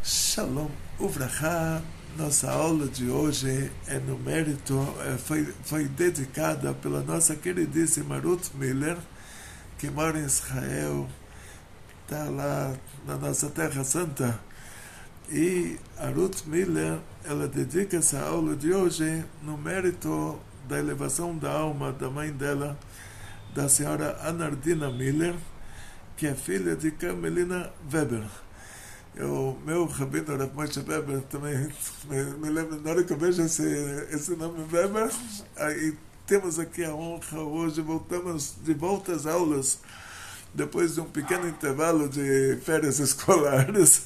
Shalom Uvrachá. Nossa aula de hoje é no mérito, foi dedicada pela nossa queridíssima Ruth Miller, que mora em Israel, está lá na nossa Terra Santa. E a Ruth Miller, ela dedica essa aula de hoje no mérito da elevação da alma da mãe dela, da senhora Anardina Miller, que é filha de Carmelina Weber. O meu rabino Rav Moshe Weber também me lembra, na hora que eu vejo esse nome Weber, aí temos aqui a honra hoje, voltamos de volta às aulas, depois de um pequeno intervalo de férias escolares,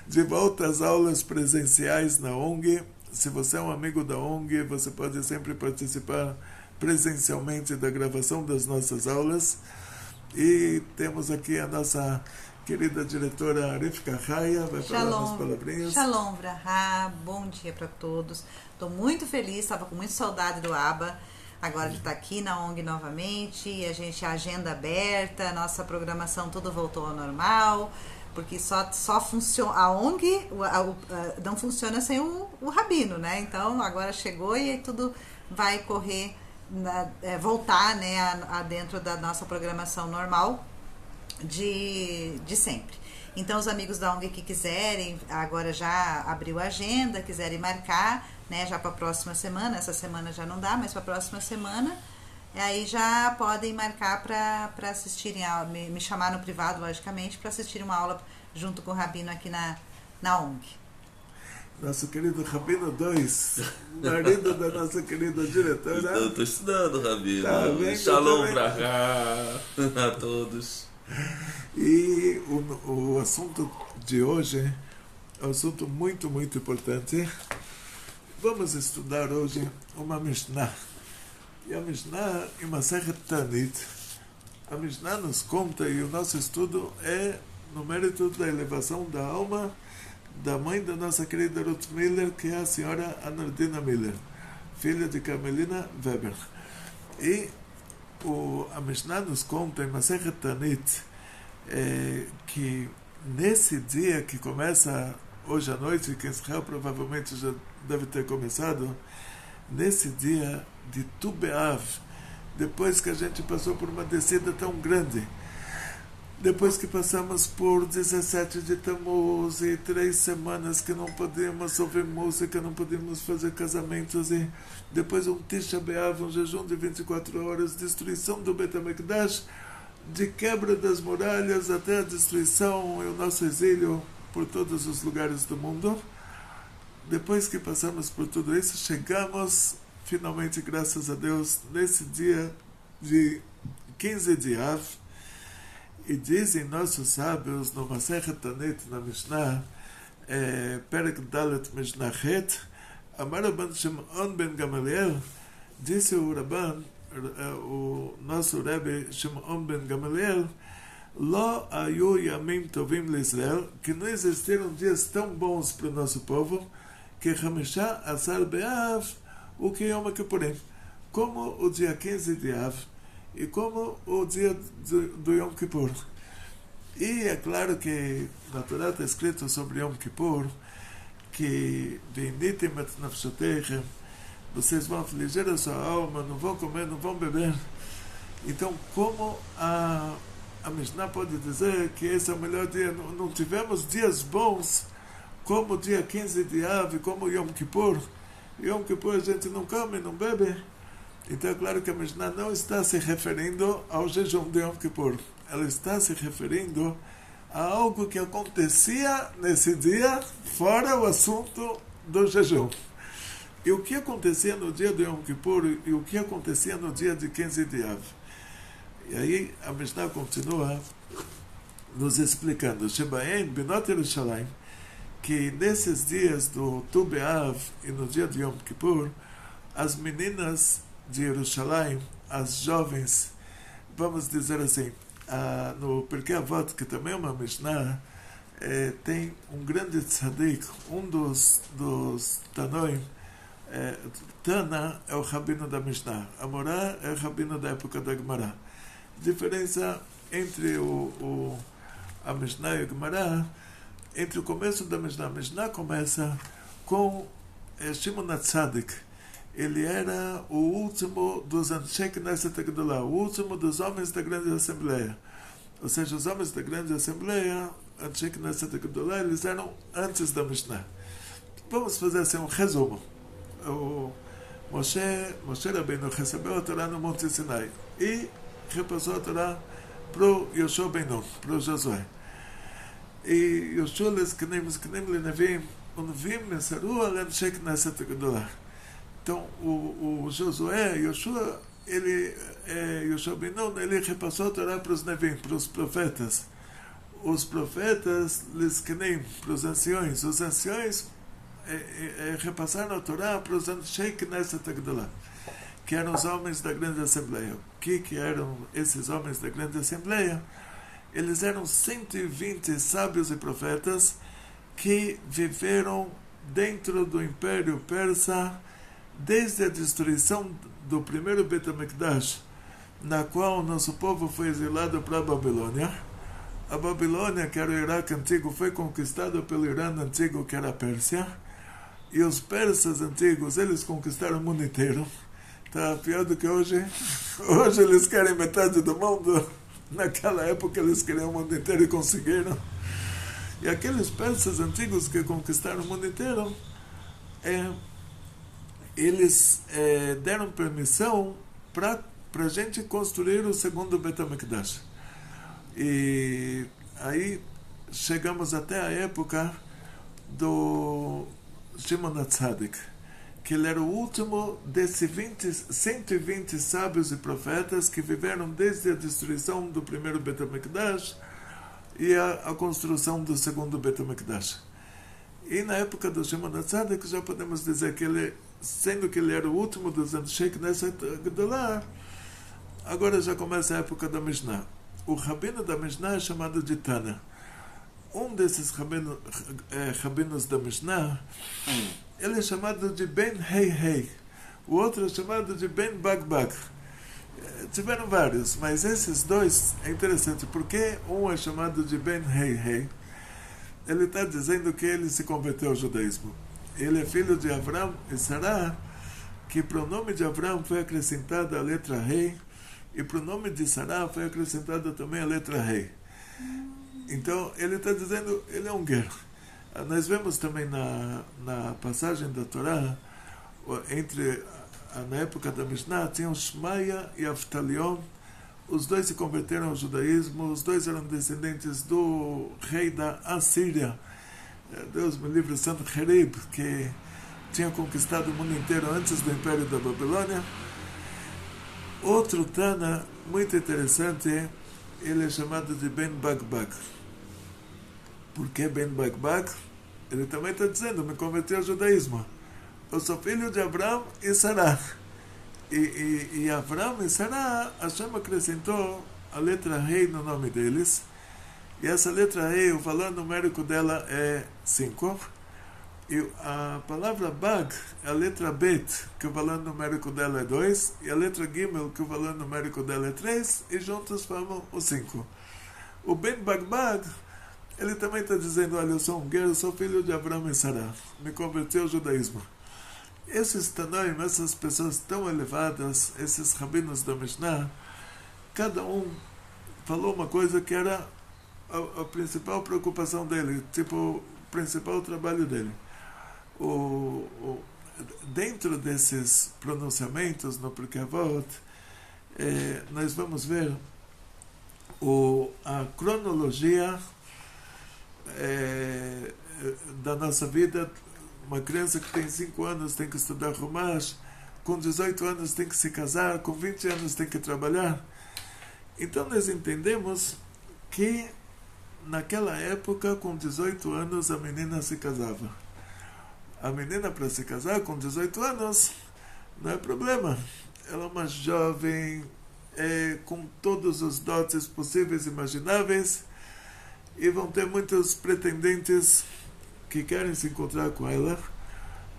de volta às aulas presenciais na ONG. Se você é um amigo da ONG, você pode sempre participar presencialmente da gravação das nossas aulas. E temos aqui a nossa querida diretora Rivka Haya, vai falar umas palavrinhas. Shalom, Vrahá, bom dia para todos. Estou muito feliz, estava com muita saudade do Abba, agora de estar aqui na ONG novamente, a agenda aberta, nossa programação tudo voltou ao normal, porque só funciona, a ONG não funciona sem o Rabino, né? Então agora chegou e tudo vai correr, voltar, né, a dentro da nossa programação normal de sempre. Então os amigos da ONG que quiserem, agora já abriu a agenda, quiserem marcar, né, já para a próxima semana, essa semana já não dá, mas para a próxima semana, aí já podem marcar para assistirem, me chamar no privado, logicamente, para assistirem uma aula junto com o Rabino aqui na ONG. Nosso querido Rabino 2, marido da nossa querida diretora. Estou estudando, Rabino. Tá bem, Shalom pra cá a todos. E o assunto de hoje é um assunto muito, muito importante. Vamos estudar hoje uma Mishnah. E a Mishnah em Masechet Tanit. A Mishnah nos conta, e o nosso estudo é no mérito da elevação da alma da mãe da nossa querida Ruth Miller, que é a senhora Anardina Miller, filha de Carmelina Weber. E a Mishnah nos conta em Masechet Tanit que nesse dia que começa hoje à noite, que em Israel provavelmente já deve ter começado, nesse dia de Tu B'Av, depois que a gente passou por uma descida tão grande, depois que passamos por 17 de Tammuz e 3 semanas que não podíamos ouvir música, não podíamos fazer casamentos, e depois um Tisha B'Av, um jejum de 24 horas, destruição do Bet HaMikdash, de quebra das muralhas até a destruição e o nosso exílio por todos os lugares do mundo. Depois que passamos por tudo isso, chegamos finalmente, graças a Deus, nesse dia de 15 de Av. E dizem nossos sábios no Masechet Tanit, na Mishnah, Perek Dalet Mishnah Het, Amar Rabban Shimon ben Gamaliel, disse o Rabban, o nosso Rebbe Shimon ben Gamaliel, Lo ayu yamim tovim l'Israel, que não existiram dias tão bons para o nosso povo, que Hamishá Asar Be'av, o que Yom Kippurim, como o dia 15 de Av, e como o dia do Yom Kippur. E é claro que na Torá está escrito sobre Yom Kippur que Veinitim et nafshotechem, vocês vão afligir a sua alma, não vão comer, não vão beber. Então, como a Mishnah pode dizer que esse é o melhor dia? Não tivemos dias bons como o dia 15 de Av, como Yom Kippur. Yom Kippur a gente não come, não bebe. Então é claro que a Mishnah não está se referindo ao jejum de Yom Kippur. Ela está se referindo a algo que acontecia nesse dia, fora o assunto do jejum. E o que acontecia no dia de Yom Kippur e o que acontecia no dia de 15 de Av. E aí a Mishnah continua nos explicando, Shebaen Benot Yerushalayim, que nesses dias do Tu B'Av e no dia de Yom Kippur, as meninas de Jerusalém, as jovens, vamos dizer assim, no Pirkei Avot, que também é uma Mishnah, tem um grande tzadik, um dos Tanoim, Tana é o rabino da Mishnah, Amorá é o rabino da época da Gemara. A diferença entre a Mishnah e a Gemara entre o começo da Mishnah. A Mishnah começa com Shimon HaTzadik. Ele era o último dos Anshei Knesset Gedolah, o último dos homens da grande assembleia. Ou seja, os homens da grande assembleia, Anshei Knesset Gedolah, eles eram antes da Mishnah. Vamos fazer assim um resumo. O Moshe Rabbeinu recebeu a Torá no Monte Sinai e repassou a Torá para o Yoshua ben Nun, para o Josué. E Yoshua lesknem lenevim, unvim mesaru al Anshei Knesset Gedolah. Então, o Josué, Yoshua ben Nun, ele repassou a Torá para os Nevim, para os profetas. Os profetas, lesknem, para os anciões. Os anciões repassaram a Torá para os Anshei Knesset Gedolah, que eram os homens da grande assembleia. O que eram esses homens da grande assembleia? Eles eram 120 sábios e profetas que viveram dentro do Império Persa desde a destruição do primeiro Bet HaMikdash, na qual nosso povo foi exilado para a Babilônia. A Babilônia, que era o Iraque antigo, foi conquistada pelo Irã antigo, que era a Pérsia. E os persas antigos, eles conquistaram o mundo inteiro. Está pior do que hoje. Hoje eles querem metade do mundo. Naquela época eles queriam o mundo inteiro e conseguiram. E aqueles persas antigos que conquistaram o mundo inteiro, eles deram permissão para a gente construir o segundo Bet HaMikdash. E aí chegamos até a época do Shimon HaTzadik, que ele era o último desses 120 sábios e profetas que viveram desde a destruição do primeiro Bet HaMikdash e a construção do segundo Bet HaMikdash. E na época do Shimon HaTzadik já podemos dizer que ele, sendo que ele era o último dos Anshei Knesset Gedolah, agora já começa a época da Mishnah. O rabino da Mishnah é chamado de Tana. Um desses rabinos da Mishnah, ele é chamado de Ben Hei. O outro é chamado de Ben Bagbag. Tiveram vários, mas esses dois é interessante, porque um é chamado de Ben Hei. Ele está dizendo que ele se converteu ao judaísmo. Ele é filho de Avram e Sará, que para o nome de Avram foi acrescentada a letra Rei, e para o nome de Sará foi acrescentada também a letra Rei. Então, ele está dizendo, ele é um guerreiro. Nós vemos também na passagem da Torá, na época da Mishnah, tinham Shmaya e Avtalion. Os dois se converteram ao judaísmo, os dois eram descendentes do rei da Assíria, Deus me livre, Sanherib, que tinha conquistado o mundo inteiro antes do Império da Babilônia. Outro Tana muito interessante, ele é chamado de Ben Bagbag. Por que Ben Bagbag? Ele também está dizendo, me converti ao judaísmo. Eu sou filho de Abraão e Sará. E Abraão e Sará, Hashem acrescentou a letra Rei no nome deles. E essa letra Rei, o valor numérico dela é 5. E a palavra Bag é a letra Bet, que o valor numérico dela é 2. E a letra Gimel, que o valor numérico dela é 3. E juntos formam o 5. O Ben Bagbag, ele também está dizendo, olha, eu sou um guerreiro, sou filho de Abraão e Sará. Me converti ao judaísmo. Esses Tanoim, essas pessoas tão elevadas, esses rabinos da Mishnah, cada um falou uma coisa que era a principal preocupação dele, tipo, o principal trabalho dele. Dentro desses pronunciamentos no Pirkei Avot, nós vamos ver a cronologia da nossa vida. Uma criança que tem 5 anos tem que estudar Rumash, com 18 anos tem que se casar, com 20 anos tem que trabalhar. Então nós entendemos que naquela época, com 18 anos, a menina se casava. A menina, para se casar com 18 anos, não é problema. Ela é uma jovem, com todos os dotes possíveis e imagináveis, e vão ter muitos pretendentes que querem se encontrar com ela.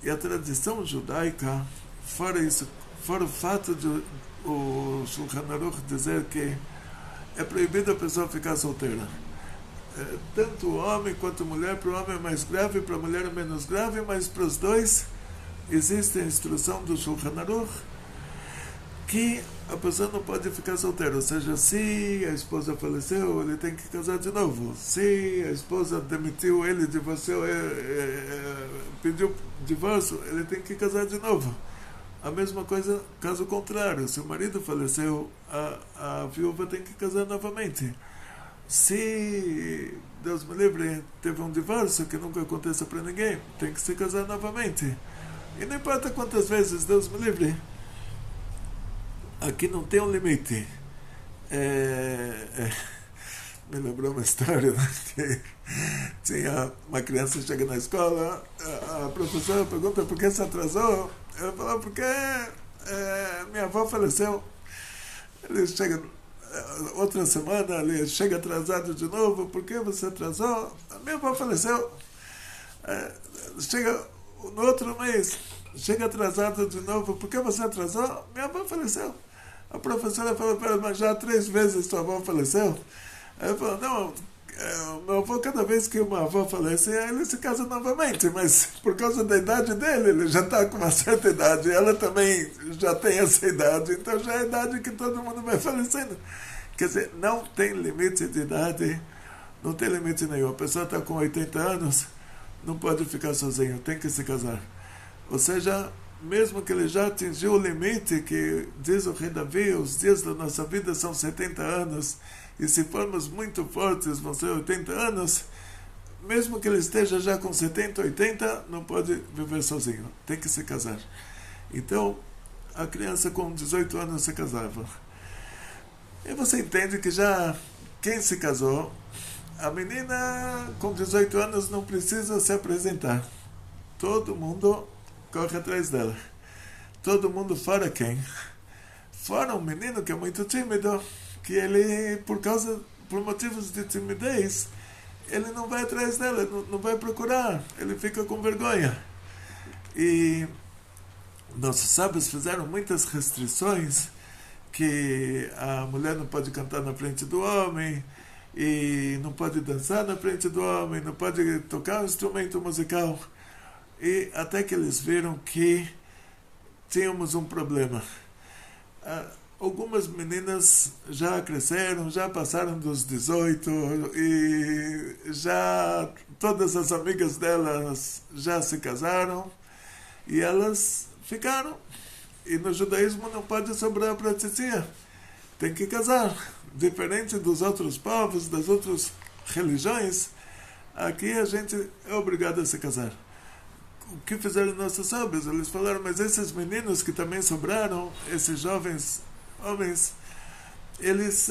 E a tradição judaica, fora isso, fora o fato de o Shulchan Aruch dizer que é proibido a pessoa ficar solteira. tanto o homem quanto a mulher. Para o homem é mais grave, para a mulher é menos grave, mas para os dois existe a instrução do Shulchan Aruch que a pessoa não pode ficar solteira, ou seja, se a esposa faleceu, ele tem que casar de novo. Se a esposa demitiu ele, divorciou, pediu divórcio, ele tem que casar de novo. A mesma coisa, caso contrário, se o marido faleceu, a viúva tem que casar novamente. Se, Deus me livre, teve um divórcio que nunca aconteça para ninguém, tem que se casar novamente. E não importa quantas vezes, Deus me livre, aqui não tem um limite. Me lembrou uma história, né, que tinha uma criança que chega na escola, a professora pergunta por que se atrasou. Ela falou, porque minha avó faleceu. Ele chega outra semana, ele chega atrasado de novo. Por que você atrasou? A minha avó faleceu. Chega no outro mês, chega atrasado de novo. Por que você atrasou? Minha avó faleceu. A professora falou, mas já 3 vezes sua avó faleceu? Aí ele falou, não, meu avô, cada vez que uma avó falece, ele se casa novamente, mas por causa da idade dele, ele já está com uma certa idade, ela também já tem essa idade, então já é a idade que todo mundo vai falecendo. Quer dizer, não tem limite de idade, não tem limite nenhum. A pessoa está com 80 anos, não pode ficar sozinho, tem que se casar. Ou seja, mesmo que ele já atingiu o limite, que diz o rei Davi, os dias da nossa vida são 70 anos, e se formos muito fortes vão ser 80 anos, mesmo que ele esteja já com 70, 80, não pode viver sozinho, tem que se casar. Então, a criança com 18 anos se casava. E você entende que já quem se casou, a menina com 18 anos não precisa se apresentar. Todo mundo corre atrás dela. Todo mundo fora quem? Fora um menino que é muito tímido, que ele, por motivos de timidez, ele não vai atrás dela, não vai procurar, ele fica com vergonha. E nossos sábios fizeram muitas restrições, que a mulher não pode cantar na frente do homem, e não pode dançar na frente do homem, não pode tocar um instrumento musical. E até que eles viram que tínhamos um problema. Algumas meninas já cresceram, já passaram dos 18 e já todas as amigas delas já se casaram e elas ficaram. E no judaísmo não pode sobrar para a titia, tem que casar. Diferente dos outros povos, das outras religiões, aqui a gente é obrigado a se casar. O que fizeram nossos sábios? Eles falaram, mas esses meninos que também sobraram, esses jovens homens, eles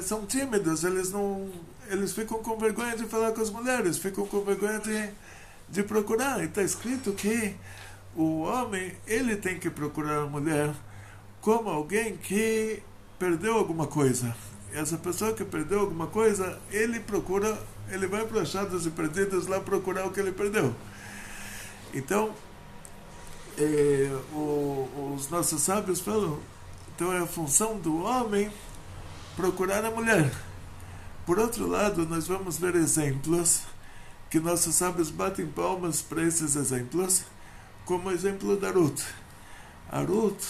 são tímidos, eles ficam com vergonha de falar com as mulheres, ficam com vergonha de procurar. E está escrito que o homem, ele tem que procurar a mulher como alguém que perdeu alguma coisa. E essa pessoa que perdeu alguma coisa, ele vai para achados e perdidos lá procurar o que ele perdeu. Então, os nossos sábios falam, então é a função do homem procurar a mulher. Por outro lado, nós vamos ver exemplos que nossos sábios batem palmas para esses exemplos, como o exemplo da Ruth. A Ruth,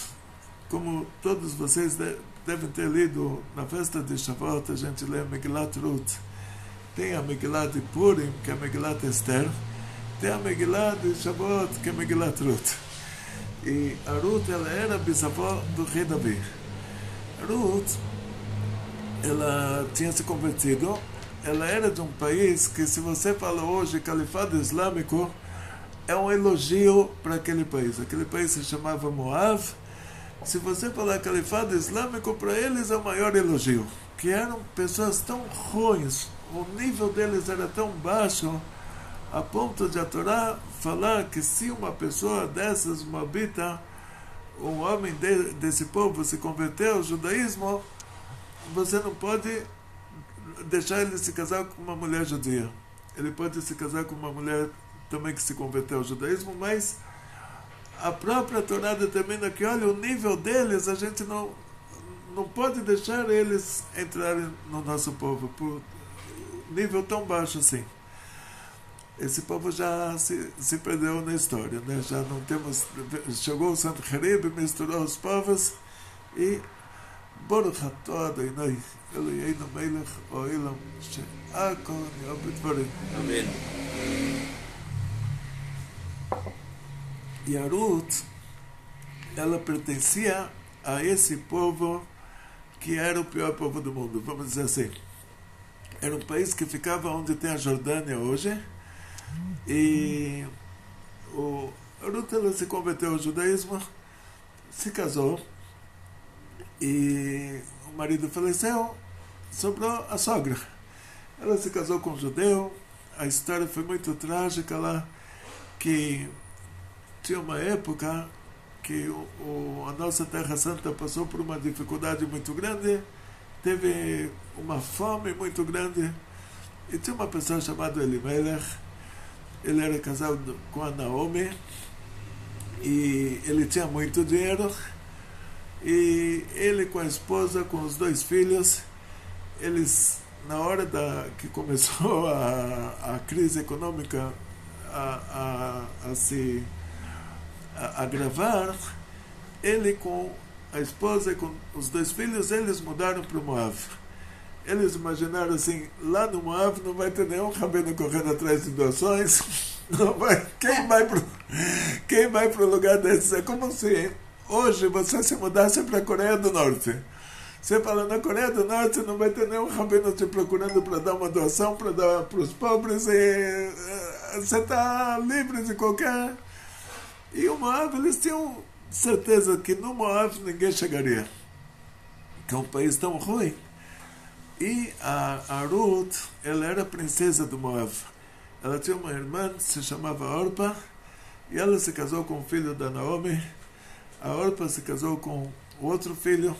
como todos vocês devem ter lido na festa de Shavuot, a gente lê a Megillat Ruth. Tem a Megillat de Purim, que é a Megillat Esther, tem a Megillat de Shavuot, que é a Megillat Ruth. E a Ruth, ela era bisavó do rei Davi. A Ruth, ela tinha se convertido, ela era de um país que, se você fala hoje califado islâmico, é um elogio para aquele país. Aquele país se chamava Moab. Se você falar califado islâmico, para eles é o maior elogio. Que eram pessoas tão ruins, o nível deles era tão baixo, a ponto de a Torá falar que se uma pessoa dessas, moabita, um homem desse povo se converter ao judaísmo, você não pode deixar ele se casar com uma mulher judia. Ele pode se casar com uma mulher também que se converteu ao judaísmo, mas a própria Torá determina que, olha, o nível deles, a gente não pode deixar eles entrarem no nosso povo. nível tão baixo assim. Esse povo já se perdeu na história, né? Já não temos... Chegou o Sanherib, misturou os povos e Baruch atah Adonai Eloheinu melech haolam she'akol nהיה b'dvarim. Amém. E a Ruth, ela pertencia a esse povo que era o pior povo do mundo, vamos dizer assim. Era um país que ficava onde tem a Jordânia hoje, e a Ruth, ela se converteu ao judaísmo, se casou, e o marido faleceu, sobrou a sogra. Ela se casou com um judeu, a história foi muito trágica lá, que tinha uma época que a nossa Terra Santa passou por uma dificuldade muito grande, teve uma fome muito grande, e tinha uma pessoa chamada Elimelech. Ele era casado com a Naomi, e ele tinha muito dinheiro, e ele com a esposa, com os 2 filhos, eles, na hora que começou a crise econômica a se agravar, ele com a esposa e com os 2 filhos, eles mudaram para o Moab. Eles imaginaram assim, lá no Moab não vai ter nenhum rabino correndo atrás de doações, não vai, quem vai para o lugar desses? É como se hoje você se mudasse para a Coreia do Norte. Você fala, na Coreia do Norte não vai ter nenhum rabino te procurando para dar uma doação, para dar para os pobres, e você está livre de qualquer... E o Moab, eles tinham certeza que no Moab ninguém chegaria, que é um país tão ruim. E a Ruth, ela era princesa do Moab. Ela tinha uma irmã que se chamava Orpa, e ela se casou com o filho da Naomi. A Orpa se casou com o outro filho.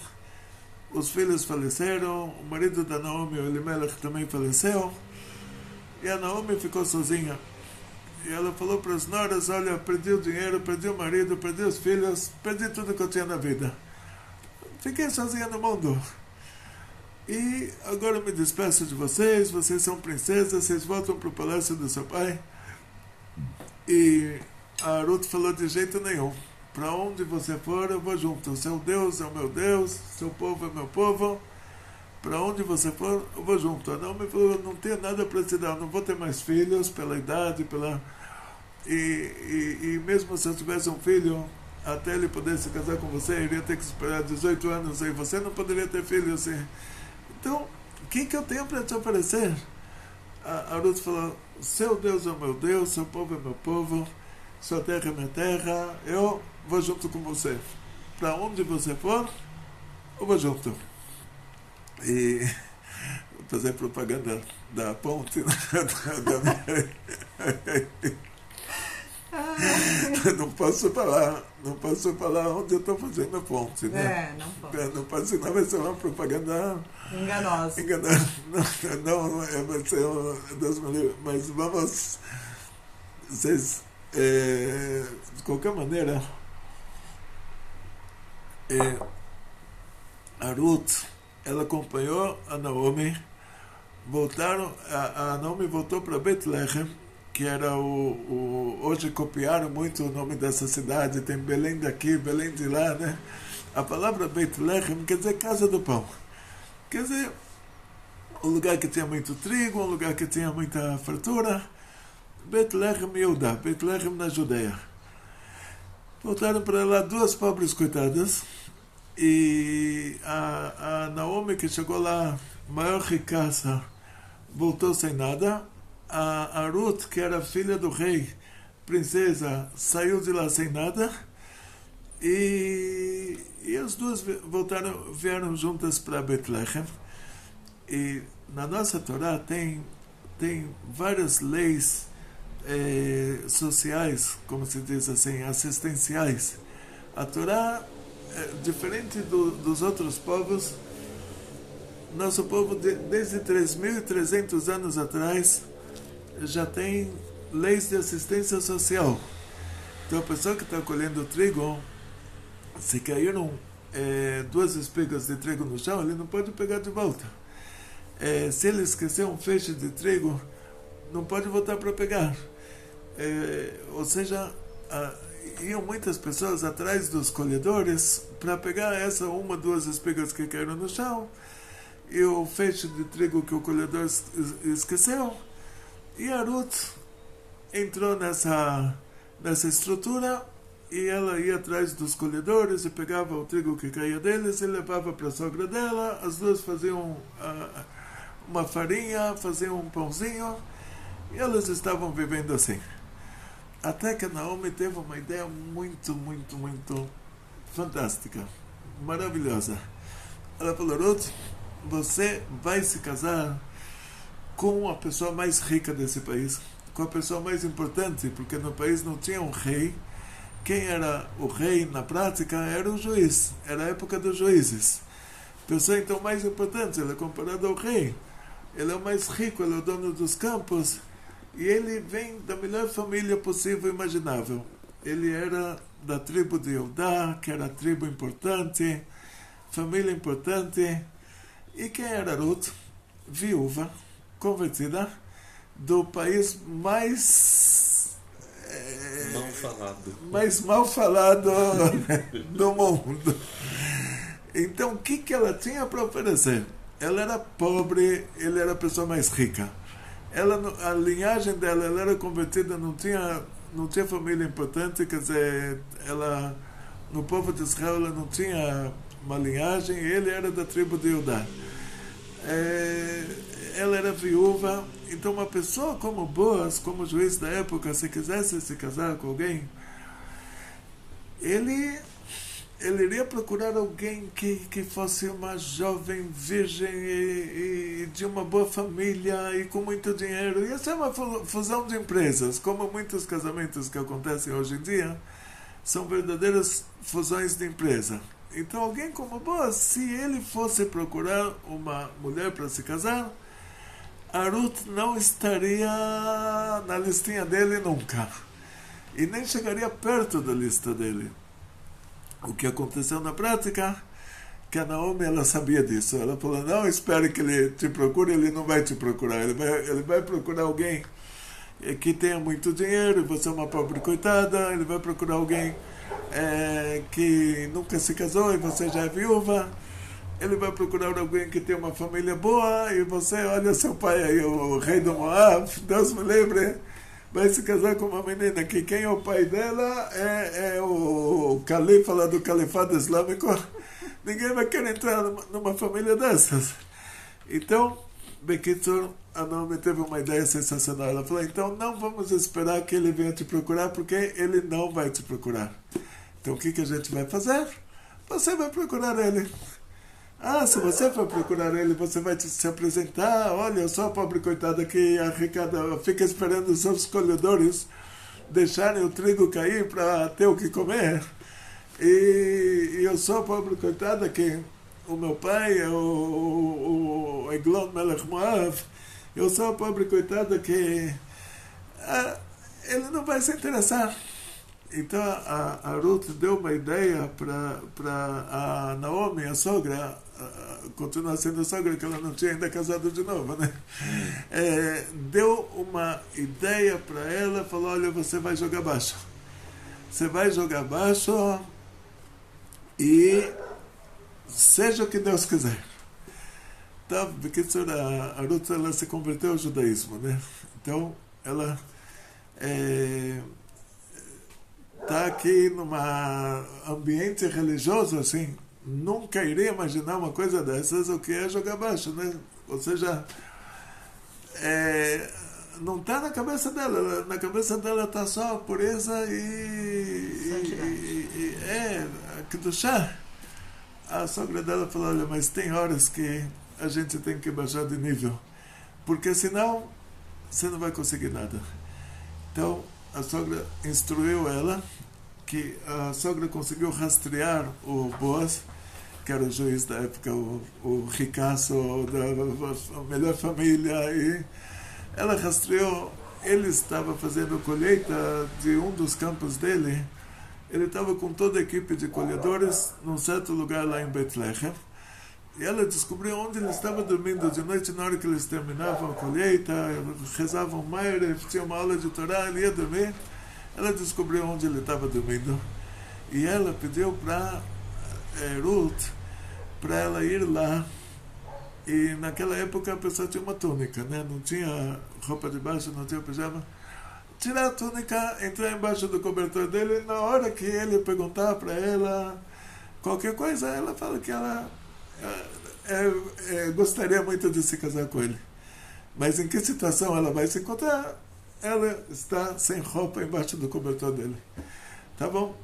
Os filhos faleceram, o marido da Naomi, o Elimelech, também faleceu, e a Naomi ficou sozinha. E ela falou para as noras, olha, perdi o dinheiro, perdi o marido, perdi os filhos, perdi tudo que eu tinha na vida. Fiquei sozinha no mundo. E agora eu me despeço de vocês, vocês são princesas, vocês voltam para o palácio do seu pai. E a Ruth falou, de jeito nenhum. Para onde você for, eu vou junto. O seu Deus é o meu Deus, seu povo é meu povo. Para onde você for, eu vou junto. A Naomi falou, eu não tenho nada para te dar, eu não vou ter mais filhos pela idade, E mesmo se eu tivesse um filho, até ele poder se casar com você, iria ter que esperar 18 anos, e você não poderia ter filhos. Então, o que eu tenho para te oferecer? A Ruth falou, seu Deus é o meu Deus, seu povo é meu povo, sua terra é minha terra, eu vou junto com você. Para onde você for, eu vou junto. E vou fazer propaganda da ponte da minha... Não posso falar onde eu estou fazendo a ponte, né? Não pode. Não pode, senão vai ser uma propaganda enganosa. Não, vai ser Deus me livre. Mas vamos, vocês, de qualquer maneira, a Ruth, ela acompanhou a Naomi, a Naomi voltou para Bethlehem, que era hoje copiaram muito o nome dessa cidade, tem Belém daqui, Belém de lá, né? A palavra Bethlehem quer dizer casa do pão. Quer dizer, um lugar que tinha muito trigo, um lugar que tinha muita fartura. Bethlehem Yehudá, Bethlehem na Judeia. Voltaram para lá 2 pobres coitadas, e a Naomi, que chegou lá, maior ricaça, voltou sem nada. A Ruth, que era filha do rei, princesa, saiu de lá sem nada, e as 2 vieram juntas para Bethlehem. E na nossa Torá tem várias leis sociais, como se diz assim, assistenciais. A Torá, diferente dos outros povos, nosso povo, desde 3.300 anos atrás, já tem leis de assistência social. Então a pessoa que está colhendo trigo, se caíram 2 espigas de trigo no chão, ele não pode pegar de volta. se ele esquecer um feixe de trigo, não pode voltar para pegar. Ou seja, iam muitas pessoas atrás dos colhedores para pegar uma, duas espigas que caíram no chão e o feixe de trigo que o colhedor esqueceu. E a Ruth entrou nessa estrutura e ela ia atrás dos colhedores e pegava o trigo que caía deles e levava para a sogra dela. As duas faziam uma farinha, faziam um pãozinho e elas estavam vivendo assim. Até que Naomi teve uma ideia muito, muito, muito fantástica, maravilhosa. Ela falou: Ruth, você vai se casar com a pessoa mais rica desse país, com a pessoa mais importante, porque no país não tinha um rei. Quem era o rei na prática era o juiz, era a época dos juízes. A pessoa então mais importante, ele é comparado ao rei. Ele é o mais rico, ele é o dono dos campos, e ele vem da melhor família possível e imaginável. Ele era da tribo de Eudá, que era a tribo importante, família importante. E quem era Ruth? Viúva, convertida, do país mais mal falado do mundo. Então, o que ela tinha para oferecer? Ela era pobre, ele era a pessoa mais rica. A linhagem dela, ela era convertida, não tinha família importante, quer dizer, no povo de Israel ela não tinha uma linhagem, e ele era da tribo de Judá. Ela era viúva, então uma pessoa como Boaz, como juiz da época, se quisesse se casar com alguém, ele iria procurar alguém que fosse uma jovem virgem e de uma boa família e com muito dinheiro. Ia ser uma fusão de empresas, como muitos casamentos que acontecem hoje em dia, são verdadeiras fusões de empresa. Então alguém como Boaz, se ele fosse procurar uma mulher para se casar, a Ruth não estaria na listinha dele nunca. E nem chegaria perto da lista dele. O que aconteceu na prática, que a Naomi, ela sabia disso. Ela falou: não espere que ele te procure, ele não vai te procurar. Ele vai procurar alguém que tenha muito dinheiro, e você é uma pobre coitada. Ele vai procurar alguém que nunca se casou e você já é viúva. Ele vai procurar alguém que tem uma família boa, e você, olha seu pai aí, o rei do Moab, Deus me livre, vai se casar com uma menina que quem é o pai dela é o califa lá do califado islâmico. Ninguém vai querer entrar numa família dessas. Então, Bekitzur, a Naomi teve uma ideia sensacional. Ela falou: então não vamos esperar que ele venha te procurar, porque ele não vai te procurar. Então o que a gente vai fazer? Você vai procurar ele. Se você for procurar ele, você vai se apresentar: olha, eu sou a pobre coitada que arrecada, fica esperando os seus colhedores deixarem o trigo cair para ter o que comer. E eu sou a pobre coitada que o meu pai é o Eglon Melech Moav. Eu sou a pobre coitada que ele não vai se interessar. Então a Ruth deu uma ideia para a Naomi, a sogra, continua sendo a sogra, que ela não tinha ainda casado de novo, né? Deu uma ideia para ela, falou: olha, você vai jogar baixo. Você vai jogar baixo e seja o que Deus quiser. Então, a Ruth, ela se converteu ao judaísmo, né? Então, ela está aqui num ambiente religioso, assim, nunca iria imaginar uma coisa dessas, o que é jogar baixo, né? Ou seja, não está na cabeça dela. Na cabeça dela está só a pureza a Kedushá. A sogra dela falou: olha, mas tem horas que a gente tem que baixar de nível, porque senão você não vai conseguir nada. Então a sogra instruiu ela, que a sogra conseguiu rastrear o Boaz, que era o juiz da época, o ricaço da melhor família, e ela rastreou. Ele estava fazendo colheita de um dos campos dele. Ele estava com toda a equipe de colhedores num certo lugar lá em Betlehem, E ela descobriu onde ele estava dormindo de noite, na hora que eles terminavam a colheita, rezavam Maire, tinha uma aula de Torá, ele ia dormir. Ela descobriu onde ele estava dormindo. E ela pediu para Ruth, para ela ir lá. E naquela época a pessoa tinha uma túnica, né? Não tinha roupa de baixo, não tinha pijama. Tirar a túnica, entrar embaixo do cobertor dele. Na hora que ele perguntar para ela qualquer coisa, ela fala que ela gostaria muito de se casar com ele. Mas em que situação ela vai se encontrar? Ela está sem roupa embaixo do cobertor dele. Tá bom?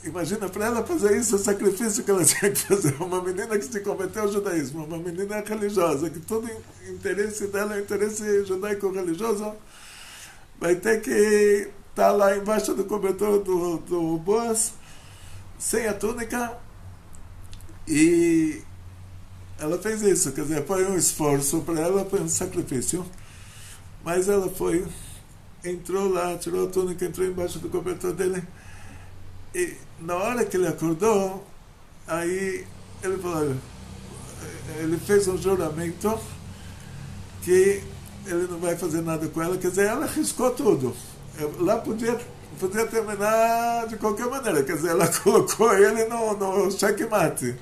Imagina, para ela fazer isso, o sacrifício que ela tinha que fazer. Uma menina que se converteu ao judaísmo, uma menina religiosa, que todo o interesse dela é interesse judaico-religioso, vai ter que estar lá embaixo do cobertor do Boaz, sem a túnica, e ela fez isso. Quer dizer, foi um esforço para ela, foi um sacrifício, mas ela foi, entrou lá, tirou a túnica, entrou embaixo do cobertor dele. E na hora que ele acordou, aí ele falou, ele fez um juramento que ele não vai fazer nada com ela. Quer dizer, ela arriscou tudo. Lá podia terminar de qualquer maneira. Quer dizer, ela colocou ele no checkmate.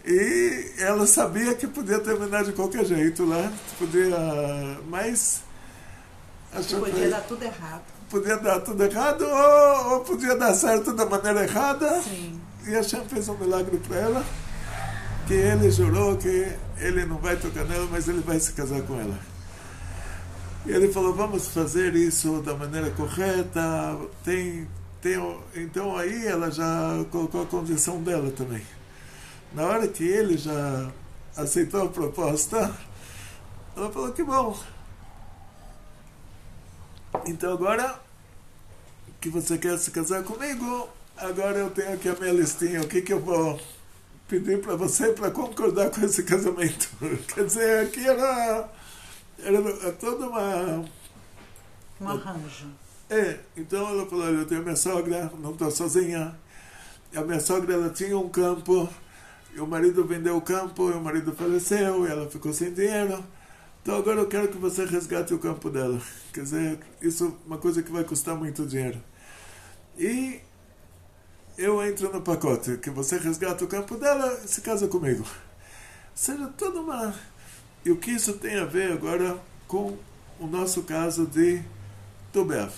E ela sabia que podia terminar de qualquer jeito lá. Mas podia dar tudo errado. Podia dar tudo errado ou podia dar certo da maneira errada. Sim. E a Hashem fez um milagre para ela, que ele jurou que ele não vai tocar nela, mas ele vai se casar com ela. E ele falou, vamos fazer isso da maneira correta. Então aí ela já colocou a condição dela também. Na hora que ele já aceitou a proposta, ela falou, que bom. Então agora que você quer se casar comigo, agora eu tenho aqui a minha listinha, o que eu vou pedir para você para concordar com esse casamento. Quer dizer, aqui era toda um arranjo. Então ela falou, eu tenho minha sogra, não estou sozinha. A minha sogra, ela tinha um campo, e o marido vendeu o campo, e o marido faleceu, e ela ficou sem dinheiro. Então agora eu quero que você resgate o campo dela. Quer dizer, isso é uma coisa que vai custar muito dinheiro. E eu entro no pacote, que você resgata o campo dela e se casa comigo. Ou seja, toda uma... E o que isso tem a ver agora com o nosso caso de Tubev.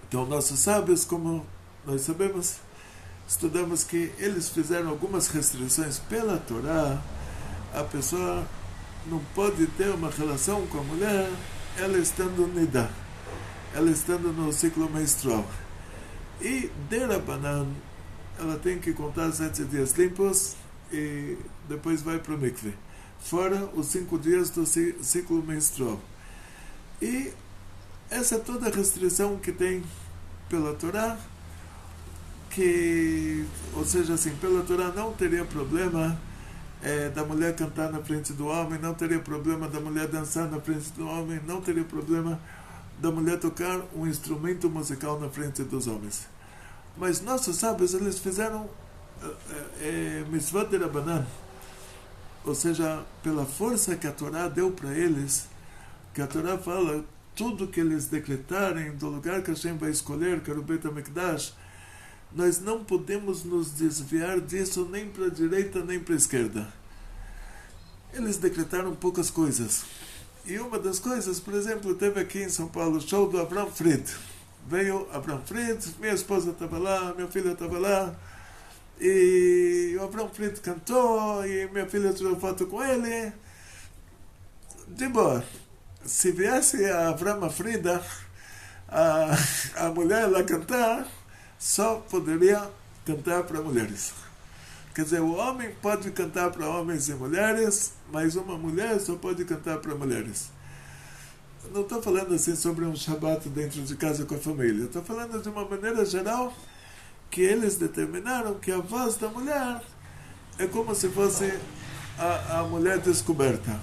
Então nossos sábios, como nós sabemos, estudamos que eles fizeram algumas restrições pela Torá. A pessoa não pode ter uma relação com a mulher ela estando nidá, ela estando no ciclo menstrual. E de Rabanan, ela tem que contar 7 dias limpos e depois vai para o mikve, fora os 5 dias do ciclo menstrual. E essa é toda a restrição que tem pela Torá, ou seja, assim, pela Torá não teria problema da mulher cantar na frente do homem, não teria problema da mulher dançar na frente do homem, não teria problema da mulher tocar um instrumento musical na frente dos homens. Mas nossos sábios, eles fizeram mitzvah de Rabanan, ou seja, pela força que a Torá deu para eles, que a Torá fala, tudo que eles decretarem do lugar que Hashem vai escolher, que é o Beit HaMikdash, nós não podemos nos desviar disso nem para a direita nem para a esquerda. Eles decretaram poucas coisas. E uma das coisas, por exemplo, teve aqui em São Paulo o show do Abraham Fried. Veio Abraham Fried, minha esposa estava lá, minha filha estava lá, e o Abraham Fried cantou, e minha filha tirou foto com ele. De boa. Se viesse a Avrama Frida, a mulher lá cantar, só poderia cantar para mulheres. Quer dizer, o homem pode cantar para homens e mulheres, mas uma mulher só pode cantar para mulheres. Não estou falando assim sobre um Shabbat dentro de casa com a família. Estou falando de uma maneira geral que eles determinaram que a voz da mulher é como se fosse a mulher descoberta.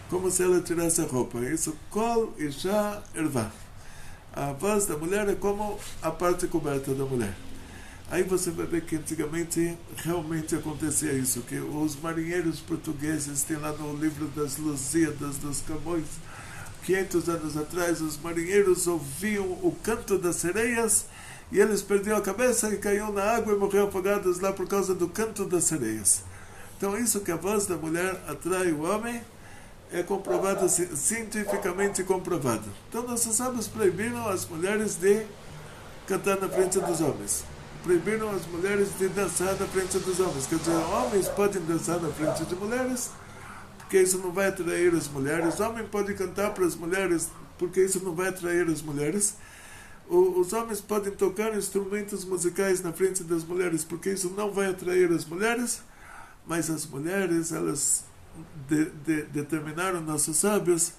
Como se ela tirasse a roupa. Isso, Kol Isha Ervah. A voz da mulher é como a parte coberta da mulher. Aí você vai ver que antigamente realmente acontecia isso, que os marinheiros portugueses, tem lá no livro das Lusíadas, dos Camões, 500 anos atrás, os marinheiros ouviam o canto das sereias e eles perdiam a cabeça e caíam na água e morriam afogados lá por causa do canto das sereias. Então isso que a voz da mulher atrai o homem é comprovado, cientificamente comprovado. Então nossos sábios proibiram as mulheres de cantar na frente dos homens. Proibiram as mulheres de dançar na frente dos homens. Quer dizer, homens podem dançar na frente de mulheres, porque isso não vai atrair as mulheres. Homem pode cantar para as mulheres, porque isso não vai atrair as mulheres. Os homens podem tocar instrumentos musicais na frente das mulheres, porque isso não vai atrair as mulheres. Mas as mulheres, elas determinaram, nossos sábios,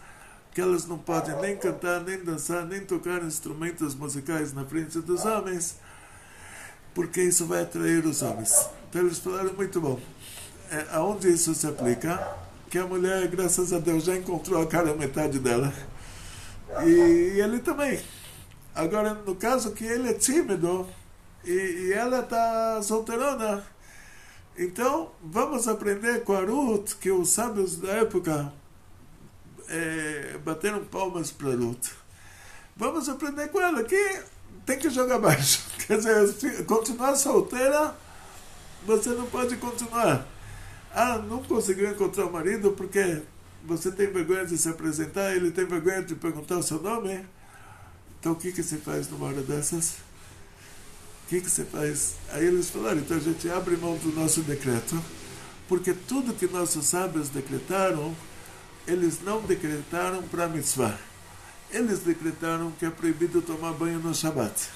que elas não podem nem cantar, nem dançar, nem tocar instrumentos musicais na frente dos homens, porque isso vai atrair os homens. Então eles falaram, muito bom. Aonde isso se aplica? Que a mulher, graças a Deus, já encontrou a cara metade dela. E ele também. Agora, no caso que ele é tímido e ela está solteirona, então vamos aprender com a Ruth, que os sábios da época bateram palmas para Ruth. Vamos aprender com ela que tem que jogar baixo. Quer dizer, continuar solteira, você não pode continuar. Não conseguiu encontrar o marido porque você tem vergonha de se apresentar, ele tem vergonha de perguntar o seu nome. Então o que se faz numa hora dessas? O que se faz? Aí eles falaram, então a gente abre mão do nosso decreto, porque tudo que nossos sábios decretaram, eles não decretaram para mitzvah. Eles decretaram que é proibido tomar banho no Shabat.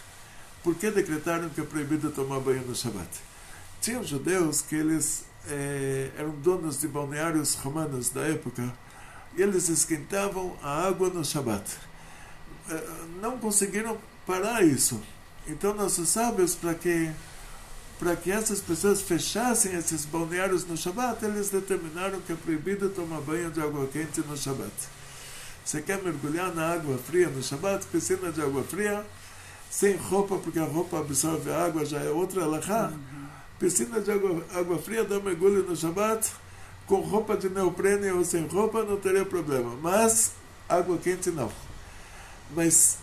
Por que decretaram que é proibido tomar banho no Shabat? Tinham judeus que eles eram donos de balneários romanos da época, e eles esquentavam a água no Shabat. Não conseguiram parar isso. Então nossos sábios, para que essas pessoas fechassem esses balneários no Shabat, eles determinaram que é proibido tomar banho de água quente no Shabat. Você quer mergulhar na água fria no Shabat, piscina de água fria, sem roupa, porque a roupa absorve a água, já é outra alahá. Piscina de água fria, dá mergulho no Shabat, com roupa de neoprene ou sem roupa, não teria problema. Mas água quente não. Mas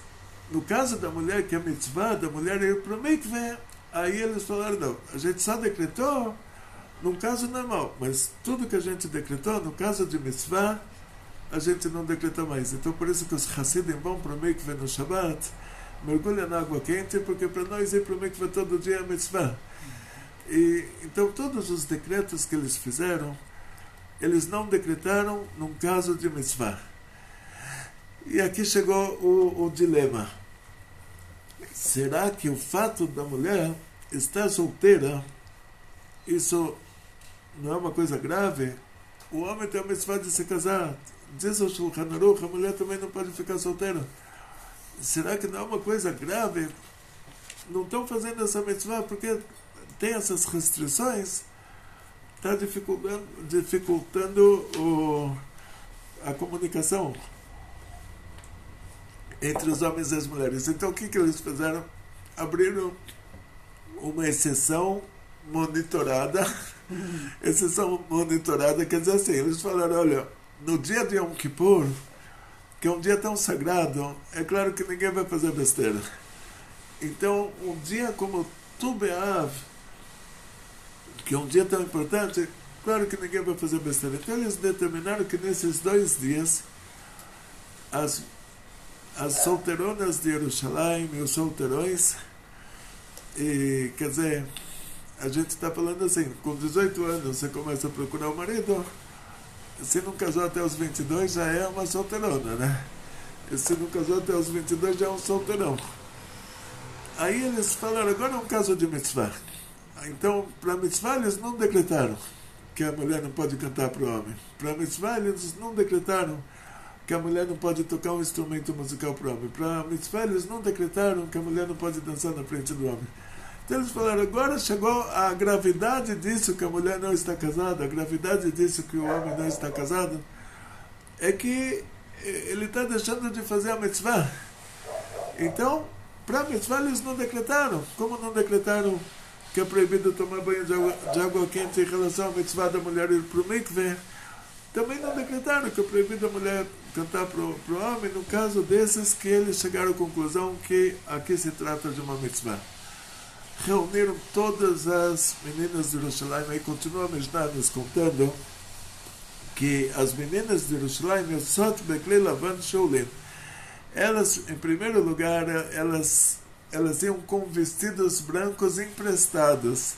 no caso da mulher, que é mitzvah, da mulher ir para o mikveh, aí eles falaram, não, a gente só decretou num caso normal, mas tudo que a gente decretou, no caso de mitzvah, a gente não decretou mais. Então por isso que os Hassidim vão para o mikveh no Shabbat, mergulham na água quente, porque para nós ir para o mikveh todo dia é mitzvah. E então todos os decretos que eles fizeram, eles não decretaram num caso de mitzvah. E aqui chegou o dilema. Será que o fato da mulher estar solteira, isso não é uma coisa grave? O homem tem a mitzvah de se casar. Diz o Shulchan Aruch, a mulher também não pode ficar solteira. Será que não é uma coisa grave? Não estão fazendo essa mitzvah porque tem essas restrições? Está dificultando a comunicação entre os homens e as mulheres. Então o que eles fizeram? Abriram uma exceção monitorada. Exceção monitorada quer dizer assim, eles falaram, olha, no dia de Yom Kippur, que é um dia tão sagrado, é claro que ninguém vai fazer besteira. Então um dia como Tu B'Av, que é um dia tão importante, claro que ninguém vai fazer besteira. Então eles determinaram que nesses 2 dias as solteironas de Jerusalém e os solteirões, e quer dizer, a gente está falando assim, com 18 anos você começa a procurar o marido, se não casou até os 22 já é uma solteirona, né? E se não casou até os 22 já é um solteirão. Aí eles falaram, agora é um caso de mitzvah. Então, para mitzvah eles não decretaram que a mulher não pode cantar para o homem. Para mitzvah eles não decretaram que a mulher não pode tocar um instrumento musical para o homem. Para mitzvah eles não decretaram que a mulher não pode dançar na frente do homem. Então eles falaram, agora chegou a gravidade disso que a mulher não está casada, a gravidade disso que o homem não está casado, é que ele está deixando de fazer a mitzvah. Então, para a mitzvah eles não decretaram. Como não decretaram que é proibido tomar banho de água quente em relação à mitzvah da mulher ir para o mikveh, também não decretaram que é proibido a mulher cantar para o homem, no caso desses que eles chegaram à conclusão que aqui se trata de uma mitzvah. Reuniram todas as meninas de Jerusalém, e continua a Mishnah nos contando que as meninas de Jerusalém, Sot Beklei Lavan Shoulim, elas, em primeiro lugar, elas iam com vestidos brancos emprestados.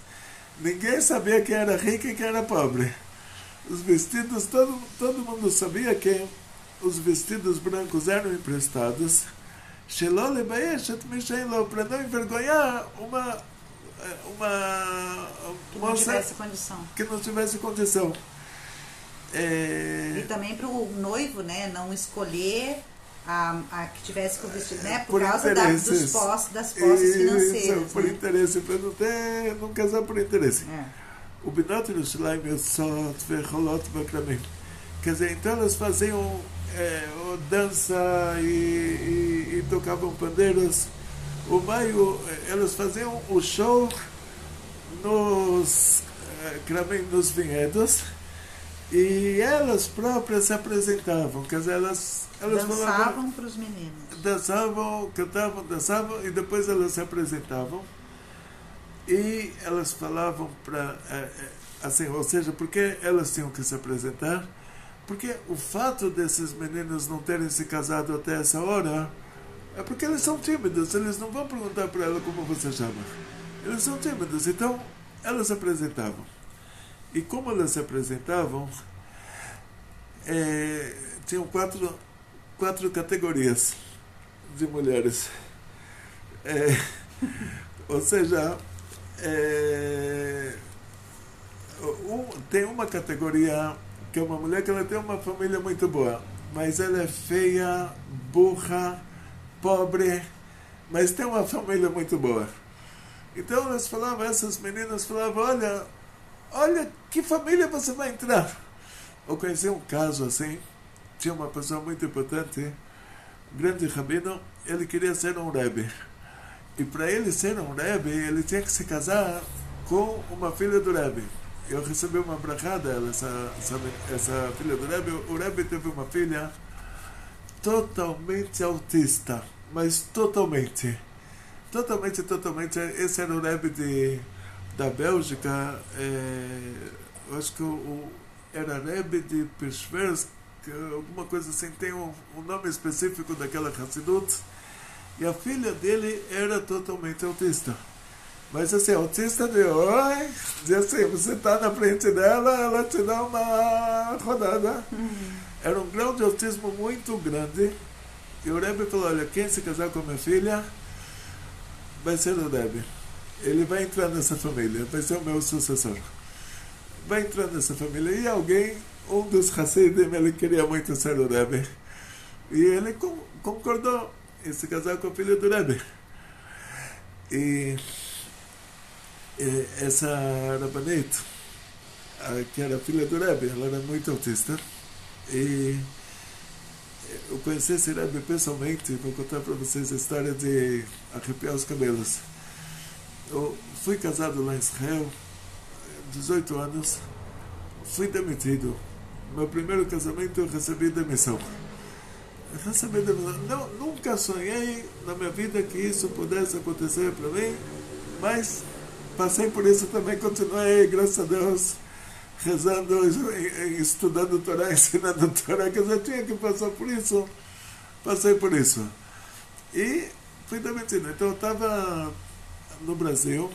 Ninguém sabia quem era rico e quem era pobre. Os vestidos, todo mundo sabia que os vestidos brancos eram emprestados. Para não envergonhar uma que não moça tivesse condição. Que não tivesse condição. E também para o noivo, né, não escolher a que tivesse com o vestido, né, por causa das posses financeiras. Por interesse, para não casar por interesse. O Binot Yerushalayim Yosot Vecholot Bakramim. Quer dizer, então elas faziam dança e tocavam pandeiros. O maio, elas faziam o show nos nos vinhedos e elas próprias se apresentavam. Quer dizer, elas dançavam para os meninos. Dançavam, cantavam, dançavam e depois elas se apresentavam. E elas falavam para... assim, ou seja, por que elas tinham que se apresentar? Porque o fato desses meninos não terem se casado até essa hora é porque eles são tímidos. Eles não vão perguntar para ela como você chama. Eles são tímidos. Então, elas se apresentavam. E como elas se apresentavam, tinham quatro categorias de mulheres. Ou seja... tem uma categoria que é uma mulher que ela tem uma família muito boa, mas ela é feia, burra, pobre, mas tem uma família muito boa. Então essas meninas falavam, olha que família você vai entrar. Eu conheci um caso assim, tinha uma pessoa muito importante, um grande rabino, ele queria ser um rebbe. E para ele ser um rebbe, ele tinha que se casar com uma filha do rebbe. Eu recebi uma brachá dela, essa filha do rebbe. O rebbe teve uma filha totalmente autista, mas totalmente. Esse era o rebbe da Bélgica, eu acho que era rebbe de Peshmersk, alguma coisa assim, tem um nome específico daquela Hassidut. E a filha dele era totalmente autista. Mas assim, autista de assim, você está na frente dela, ela te dá uma rodada. Era um grau de autismo muito grande. E o Rebbe falou, olha, quem se casar com a minha filha vai ser o Rebbe. Ele vai entrar nessa família, vai ser o meu sucessor. Vai entrar nessa família. E um dos Hassidim, ele queria muito ser o Rebbe. E ele concordou em se casar com a filha do Rebbe. E essa Rabanit, que era a filha do Rebbe, ela era muito autista. E eu conheci esse Rebbe pessoalmente, vou contar para vocês a história de arrepiar os cabelos. Eu fui casado lá em Israel, 18 anos, fui demitido. No meu primeiro casamento eu recebi demissão. Nunca sonhei na minha vida que isso pudesse acontecer para mim, mas passei por isso também, continuei, graças a Deus, rezando, estudando Torá, ensinando Torá, que eu já tinha que passar por isso, passei por isso. E fui demitido. Então eu estava no Brasil,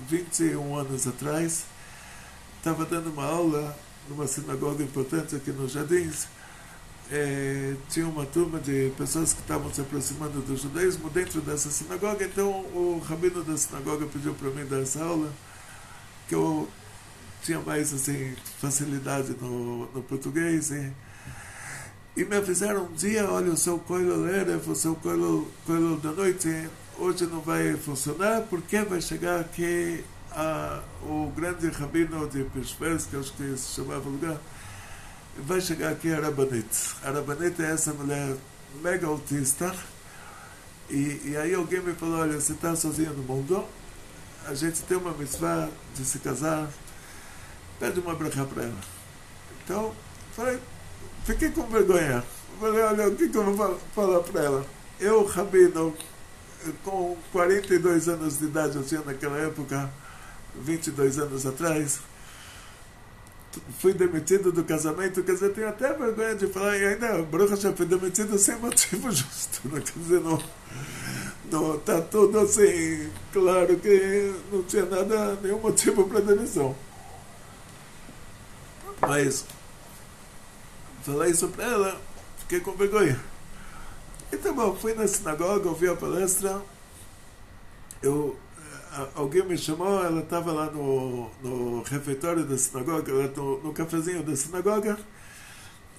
21 anos atrás, estava dando uma aula numa sinagoga importante aqui nos Jardins. Tinha uma turma de pessoas que estavam se aproximando do judaísmo dentro dessa sinagoga, então o rabino da sinagoga pediu para mim dar essa aula, que eu tinha mais assim, facilidade no português, e me avisaram um dia, olha, o seu koilel erev, o seu koilel da noite, hoje não vai funcionar, porque vai chegar aqui o grande rabino de Peshmersk, que acho que se chamava o lugar, vai chegar aqui a Rabanit. A Rabanit é essa mulher mega autista E aí alguém me falou, olha, você está sozinho no mundo, a gente tem uma mitzvah de se casar, pede uma brachá para ela. Então, falei, fiquei com vergonha. Falei, olha, o que eu vou falar para ela? Eu, rabino, com 42 anos de idade, eu tinha naquela época, 22 anos atrás, fui demitido do casamento, quer dizer, tenho até vergonha de falar, e ainda, Baruch Hashem, fui demitido sem motivo justo, né? Quer dizer, não está tudo assim, claro que não tinha nenhum motivo para demissão. Mas, falei isso para ela, fiquei com vergonha. Então, bom, fui na sinagoga, ouvi a palestra, alguém me chamou, ela estava lá no refeitório da sinagoga, no cafezinho da sinagoga,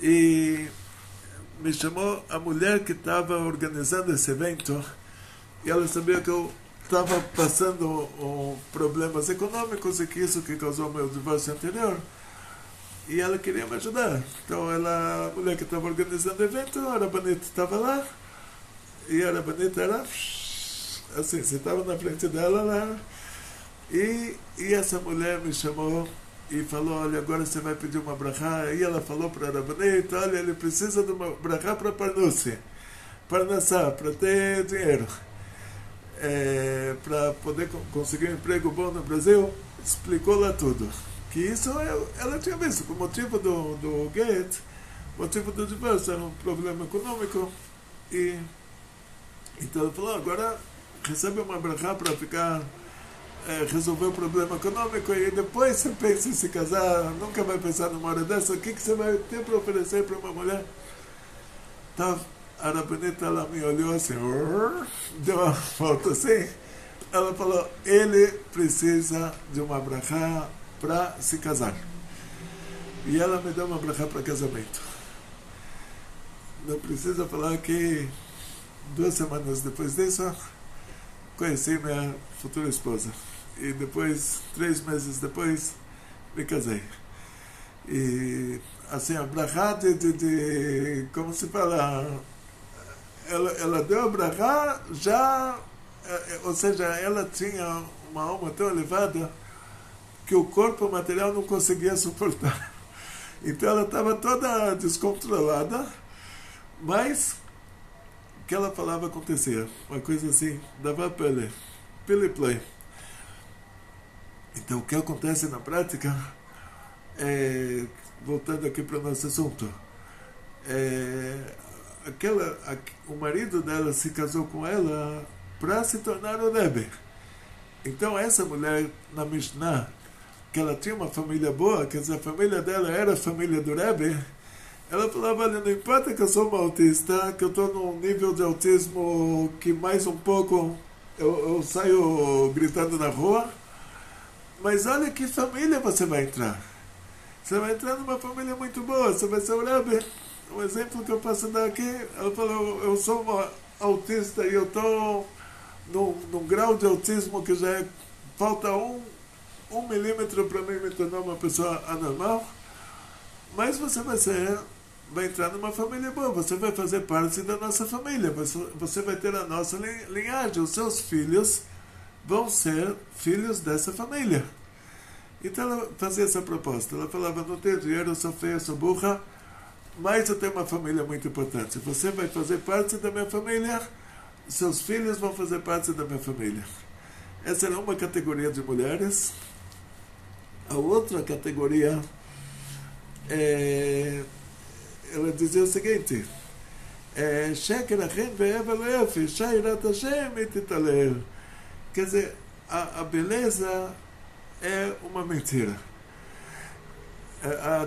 e me chamou a mulher que estava organizando esse evento, e ela sabia que eu estava passando problemas econômicos e que isso que causou meu divórcio anterior, e ela queria me ajudar. Então a mulher que estava organizando o evento, a Rabanita estava lá, e a Rabanita era assim, você estava na frente dela lá, e essa mulher me chamou e falou, olha, agora você vai pedir uma brachá. E ela falou para a Rabanita, olha, ele precisa de uma brachá para Parnassá, para ter dinheiro, para poder conseguir um emprego bom no Brasil. Explicou lá tudo, que isso ela tinha visto, com o motivo do get, motivo do divórcio, era um problema econômico, e então ela falou, agora recebe uma brachá para ficar, resolver o problema econômico, e depois você pensa em se casar, nunca vai pensar numa hora dessa, o que você vai ter para oferecer para uma mulher? Então, a Rabanita, ela me olhou assim, deu uma volta assim, ela falou, ele precisa de uma brachá para se casar. E ela me deu uma brachá para casamento. Não precisa falar que 2 semanas depois disso, conheci minha futura esposa. E depois, 3 meses depois, me casei. E assim, a brachá como se fala, ela deu a brachá já, ou seja, ela tinha uma alma tão elevada que o corpo material não conseguia suportar. Então ela estava toda descontrolada, mas o que ela falava acontecia. Uma coisa assim, dava pele play. Então o que acontece na prática, voltando aqui para o nosso assunto, o marido dela se casou com ela para se tornar o Rebbe. Então essa mulher na Mishnah, que ela tinha uma família boa, quer dizer, a família dela era a família do Rebbe, ela falava, olha, não importa que eu sou uma autista, que eu estou num nível de autismo que mais um pouco eu saio gritando na rua, mas olha que família você vai entrar. Você vai entrar numa família muito boa, você vai ser o Rebbe. Um exemplo que eu posso dar aqui, ela falou, eu sou uma autista e eu estou num grau de autismo que já falta um milímetro para mim me tornar uma pessoa anormal, mas você vai entrar numa família boa, você vai fazer parte da nossa família, você vai ter a nossa linhagem, os seus filhos vão ser filhos dessa família. Então ela fazia essa proposta, ela falava, não tenho dinheiro, eu sou feia, eu sou burra, mas eu tenho uma família muito importante, você vai fazer parte da minha família, seus filhos vão fazer parte da minha família. Essa era uma categoria de mulheres. A outra categoria, ela dizia o seguinte, quer dizer, a beleza é uma mentira.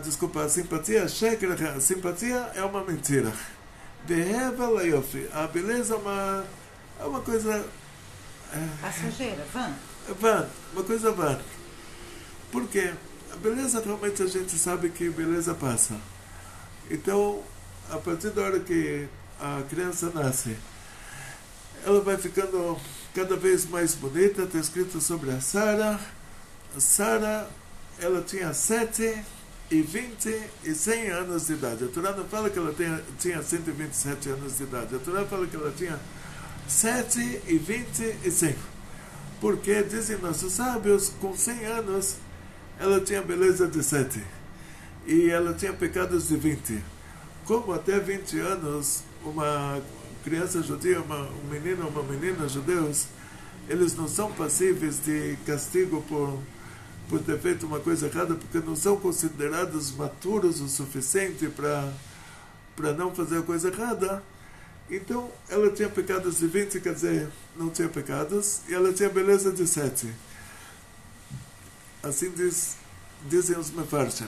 Desculpa, a simpatia, a simpatia é uma mentira. A beleza é uma coisa... Passageira, uma coisa vã. Porque a beleza, realmente a gente sabe que beleza passa. Então, a partir da hora que a criança nasce, ela vai ficando cada vez mais bonita. Está escrito sobre a Sara. A Sara, ela tinha 7, 20 e 100 anos de idade. A Torá não fala que ela tinha 127 anos de idade. A Torá fala que ela tinha 7 e 25. Porque, dizem nossos sábios, com 100 anos, ela tinha beleza de 7. E ela tinha pecados de 20. Como até 20 anos, uma criança judia, um menino ou uma menina judeus, eles não são passíveis de castigo por ter feito uma coisa errada, porque não são considerados maturos o suficiente para não fazer a coisa errada. Então, ela tinha pecados de 20, quer dizer, não tinha pecados, e ela tinha beleza de 7. Assim dizem os mefarshim.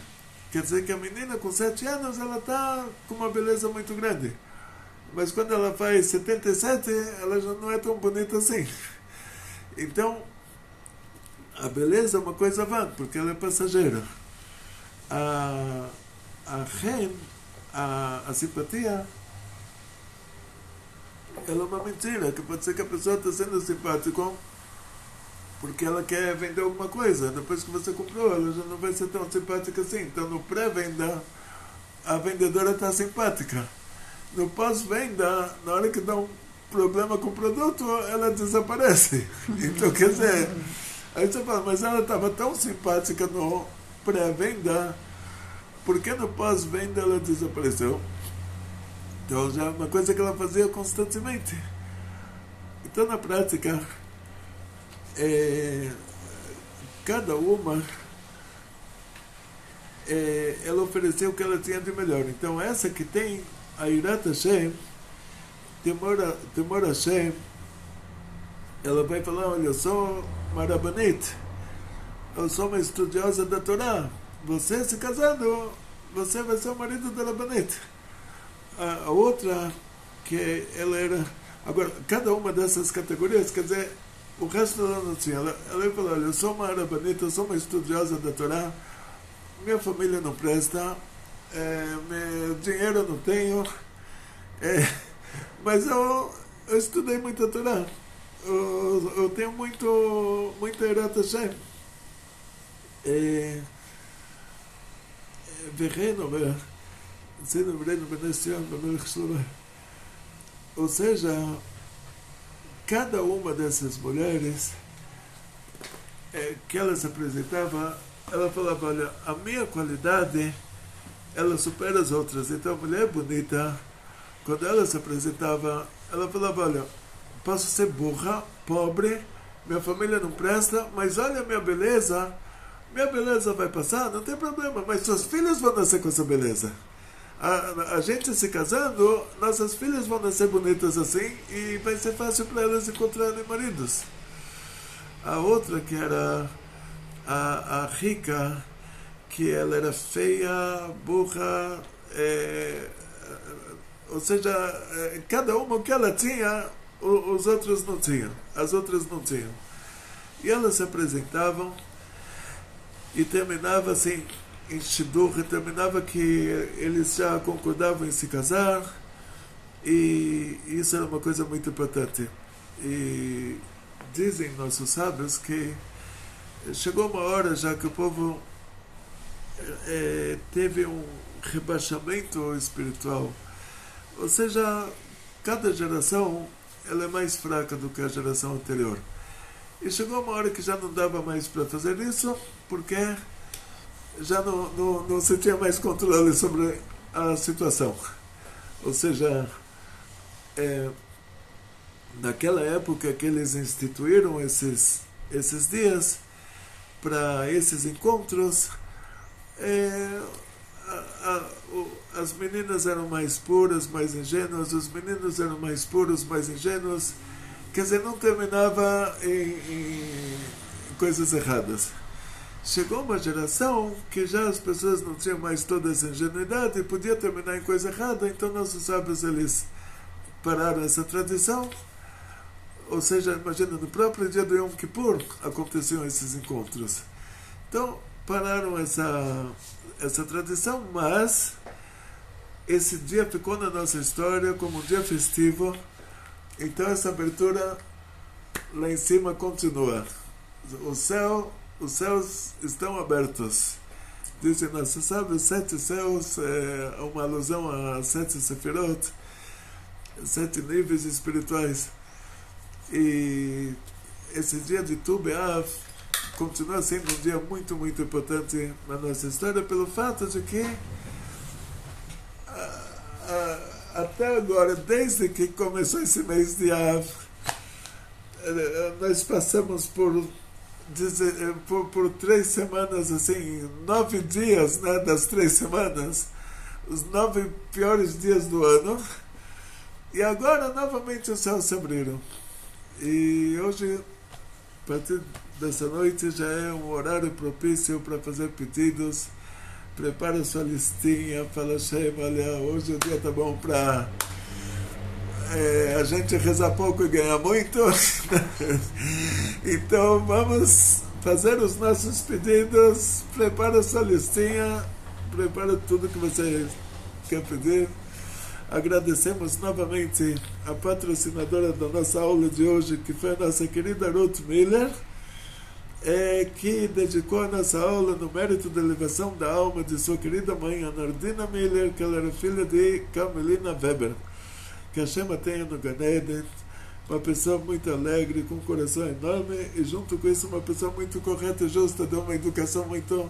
Quer dizer que a menina com 7 anos, ela está com uma beleza muito grande. Mas quando ela faz 77, ela já não é tão bonita assim. Então, a beleza é uma coisa vã, porque ela é passageira. A simpatia, ela é uma mentira, que pode ser que a pessoa está sendo simpática porque ela quer vender alguma coisa. Depois que você comprou, ela já não vai ser tão simpática assim. Então, no pré-venda, a vendedora está simpática. No pós-venda, na hora que dá um problema com o produto, ela desaparece. Então, quer dizer, aí você fala, mas ela estava tão simpática no pré-venda, por que no pós-venda ela desapareceu? Então, já é uma coisa que ela fazia constantemente. Então, na prática, cada uma ela ofereceu o que ela tinha de melhor. Então, essa que tem a Irat Hashem, Temor Hashem, ela vai falar, olha, eu sou uma Rabbanit, eu sou uma estudiosa da Torá, você se casando, você vai ser o marido da Rabbanit. A outra, que ela era... Agora, cada uma dessas categorias, quer dizer, o resto ela não tinha. Ela vai falar, olha, eu sou uma Rabbanit, eu sou uma estudiosa da Torá, minha família não presta, meu dinheiro eu não tenho, mas eu estudei muito a Torá, eu tenho muito Irat Hashem. Ou seja, cada uma dessas mulheres que ela se apresentava, ela falava, olha, a minha qualidade, ela supera as outras. Então, a mulher bonita, quando ela se apresentava, ela falava, olha, posso ser burra, pobre, minha família não presta, mas olha a minha beleza vai passar, não tem problema, mas seus filhos vão nascer com essa beleza. A gente se casando, nossas filhas vão nascer bonitas assim, e vai ser fácil para elas encontrarem maridos. A outra, que era a rica, que ela era feia, burra, ou seja, cada uma o que ela tinha, os outros não tinham, as outras não tinham. E elas se apresentavam e terminava assim, em Shidduch, terminava que eles já concordavam em se casar, e isso era uma coisa muito importante. E dizem nossos sábios que chegou uma hora já que o povo teve um rebaixamento espiritual, ou seja, cada geração ela é mais fraca do que a geração anterior, e chegou uma hora que já não dava mais para fazer isso, porque já não se tinha mais controle sobre a situação. Ou seja, naquela época que eles instituíram esses dias para esses encontros, as meninas eram mais puras, mais ingênuas, os meninos eram mais puros, mais ingênuos, quer dizer, não terminava em coisas erradas. Chegou uma geração que já as pessoas não tinham mais toda essa ingenuidade e podia terminar em coisa errada, então nossos sábios eles pararam essa tradição. Ou seja, imagina, no próprio dia do Yom Kippur aconteciam esses encontros. Então, pararam essa tradição, mas esse dia ficou na nossa história como um dia festivo, então essa abertura lá em cima continua. Os céus estão abertos. Dizem nossos sábios, 7 céus, uma alusão a 7 sefirot, 7 níveis espirituais. E esse dia de Tu B'Av continua sendo um dia muito, muito importante na nossa história pelo fato de que até agora, desde que começou esse mês de Av, nós passamos por 3 semanas, assim, 9 dias, né, das 3 semanas, os 9 piores dias do ano, e agora novamente os céus se abriram. E hoje, a partir dessa noite, já é um horário propício para fazer pedidos. Prepara sua listinha, fala, Hashem, olha, hoje o dia tá bom para a gente rezar pouco e ganhar muito. Então vamos fazer os nossos pedidos. Prepara sua listinha, prepara tudo que você quer pedir. Agradecemos novamente a patrocinadora da nossa aula de hoje, que foi a nossa querida Ruth Miller, que dedicou a nossa aula no mérito da elevação da alma de sua querida mãe, Anardina Miller, que ela era filha de Carmelina Weber. Que a Hashem a tenha no Gan Eden, uma pessoa muito alegre, com um coração enorme, e junto com isso uma pessoa muito correta e justa, deu uma educação muito,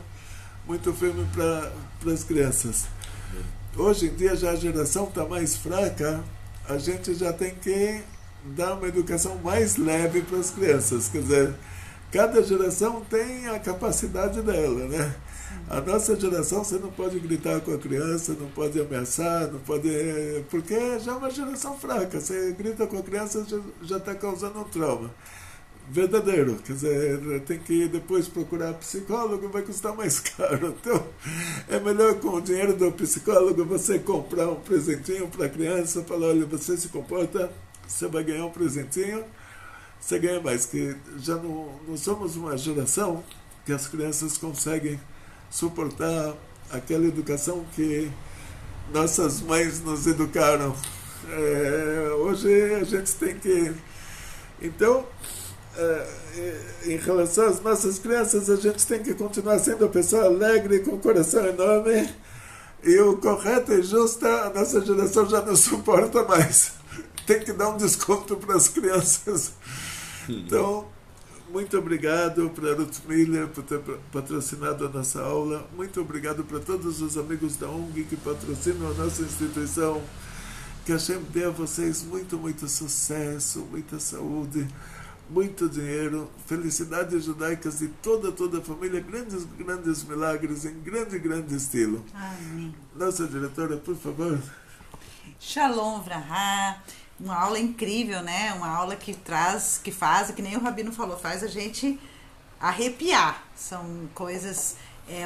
muito firme para as crianças. Hoje em dia já a geração está mais fraca, a gente já tem que dar uma educação mais leve para as crianças, quer dizer, cada geração tem a capacidade dela, né? A nossa geração, você não pode gritar com a criança, não pode ameaçar, não pode... porque já é uma geração fraca. Você grita com a criança, já está causando um trauma verdadeiro. Quer dizer, tem que depois procurar psicólogo, vai custar mais caro. Então, é melhor com o dinheiro do psicólogo você comprar um presentinho para a criança, falar, olha, você se comporta, você vai ganhar um presentinho, você ganha mais. Que já não somos uma geração que as crianças conseguem suportar aquela educação que nossas mães nos educaram. Hoje a gente tem que... Então, em relação às nossas crianças, a gente tem que continuar sendo uma pessoa alegre, com um coração enorme, e o correto e justo a nossa geração já não suporta mais. Tem que dar um desconto para as crianças. Então, muito obrigado para Ruth Miller por ter patrocinado a nossa aula. Muito obrigado para todos os amigos da ONG que patrocinam a nossa instituição. Que a Hashem dê a vocês muito, muito sucesso, muita saúde, muito dinheiro, felicidades judaicas de toda a família, grandes milagres em grande estilo. Amém. Nossa diretora, por favor. Shalom Vrahá. Uma aula incrível, né? Uma aula que faz, que nem o Rabino falou, faz a gente arrepiar. São coisas...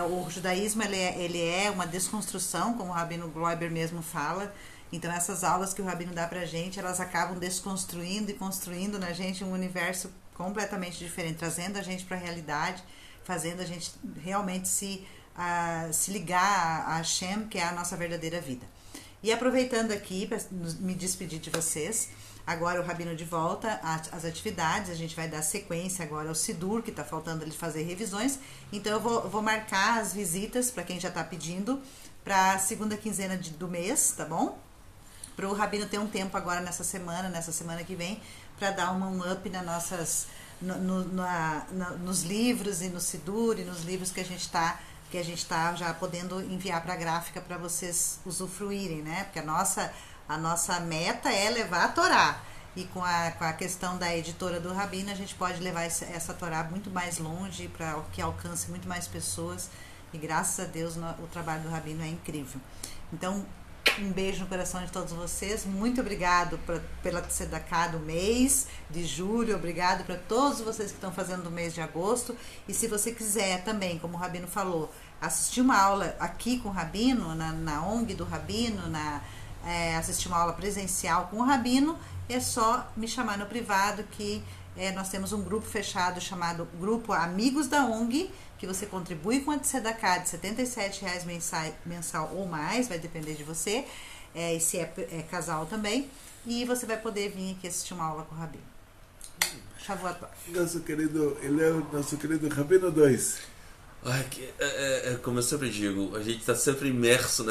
o judaísmo ele é uma desconstrução, como o Rabino Gloiber mesmo fala. Então essas aulas que o Rabino dá pra gente, elas acabam desconstruindo e construindo na gente um universo completamente diferente, trazendo a gente para a realidade, fazendo a gente realmente se ligar a Hashem, que é a nossa verdadeira vida. E aproveitando aqui para me despedir de vocês, agora o Rabino de volta às atividades, a gente vai dar sequência agora ao Sidur, que está faltando ele fazer revisões, então eu vou marcar as visitas para quem já está pedindo para a segunda quinzena do mês, tá bom? Para o Rabino ter um tempo agora nessa semana que vem, para dar um up nas nossas, nos livros e no Sidur e nos livros que a gente está já podendo enviar para a gráfica para vocês usufruírem, né? Porque a nossa meta é levar a Torá. E com a questão da editora do Rabino, a gente pode levar essa Torá muito mais longe, para que alcance muito mais pessoas. E graças a Deus o trabalho do Rabino é incrível. Então, um beijo no coração de todos vocês. Muito obrigado pela Tzedakah do mês de julho. Obrigado para todos vocês que estão fazendo do mês de agosto. E se você quiser também, como o Rabino falou, assistir uma aula aqui com o Rabino, na ONG do Rabino, assistir uma aula presencial com o Rabino, é só me chamar no privado que nós temos um grupo fechado chamado Grupo Amigos da ONG, que você contribui com a Tzedakah de R$77 mensal ou mais, vai depender de você, e se é casal também, e você vai poder vir aqui assistir uma aula com o Rabino. Shavuot Tov. Nosso querido Rabino 2. Como eu sempre digo, a gente está sempre imerso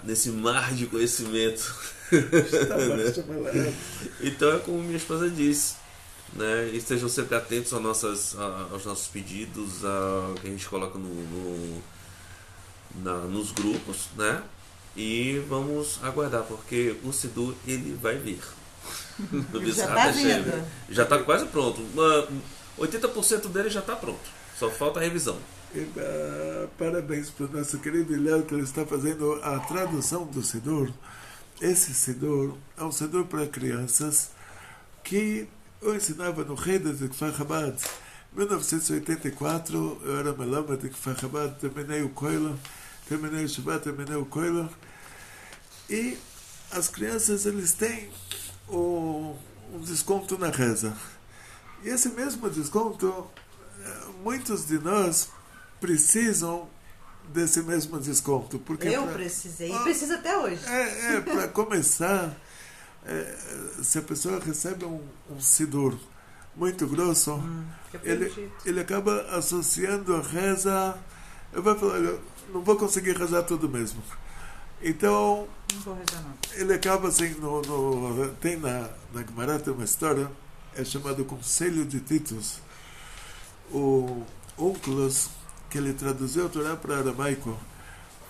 nesse mar de conhecimento. Né? Então é como minha esposa disse, né? E estejam sempre atentos aos nossos pedidos, ao que a gente coloca nos grupos, né? E vamos aguardar, porque o Siddur ele vai vir. Já está vindo. Já está quase pronto. 80% dele já está pronto. Só falta a revisão. Parabéns para o nosso querido Ilhéu, que ele está fazendo a tradução do Siddur. Esse Siddur é um Siddur para crianças que eu ensinava no Rede de Kfar Chabad. Em 1984, eu era melama de Kfar Chabad, terminei o Koilo, terminei o Shabbat, terminei o Koilo. E as crianças, eles têm um desconto na reza. E esse mesmo desconto, muitos de nós precisam desse mesmo desconto. Porque precisei, e preciso até hoje. Para começar, se a pessoa recebe um Siddur muito grosso, ele acaba associando a reza, eu vou falar, eu não vou conseguir rezar tudo mesmo. Então, não vou rezar não. Ele acaba assim, tem na Gemara tem uma história, é chamado Conselho de Titus. O Onkelos, que ele traduziu a Torá para aramaico,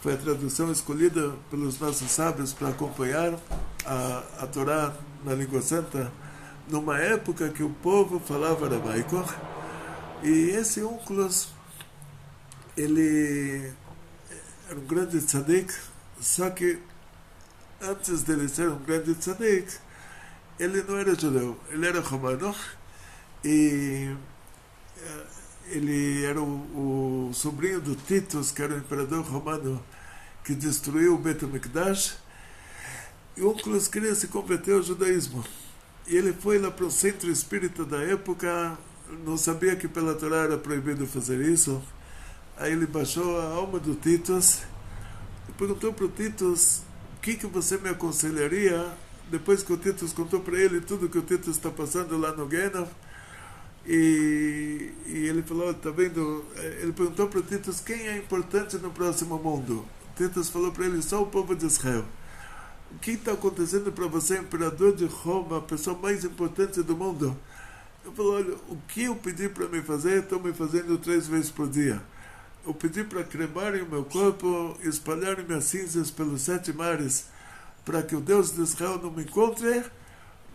foi a tradução escolhida pelos nossos sábios para acompanhar a Torá na língua santa, numa época que o povo falava aramaico. E esse Onkelos, ele era um grande tzadik, só que antes dele ser um grande tzadik, ele não era judeu, ele era romano, e ele era o sobrinho do Titus, que era o imperador romano que destruiu o Beit HaMikdash, e o Onkelos queria se converter ao judaísmo. E ele foi lá para o centro espírita da época, não sabia que pela Torá era proibido fazer isso. Aí ele baixou a alma do Titus e perguntou para o Titus: o que você me aconselharia? Depois que o Titus contou para ele tudo que o Titus está passando lá no Guéna, e ele falou, tá vendo? Ele perguntou para o Titus quem é importante no próximo mundo. O Titus falou para ele: só o povo de Israel. O que está acontecendo para você, imperador de Roma, a pessoa mais importante do mundo? Eu falei: olha, o que eu pedi para me fazer, estou me fazendo 3 vezes por dia. Eu pedi para cremarem o meu corpo, espalharem minhas cinzas pelos 7 mares, para que o Deus de Israel não me encontre.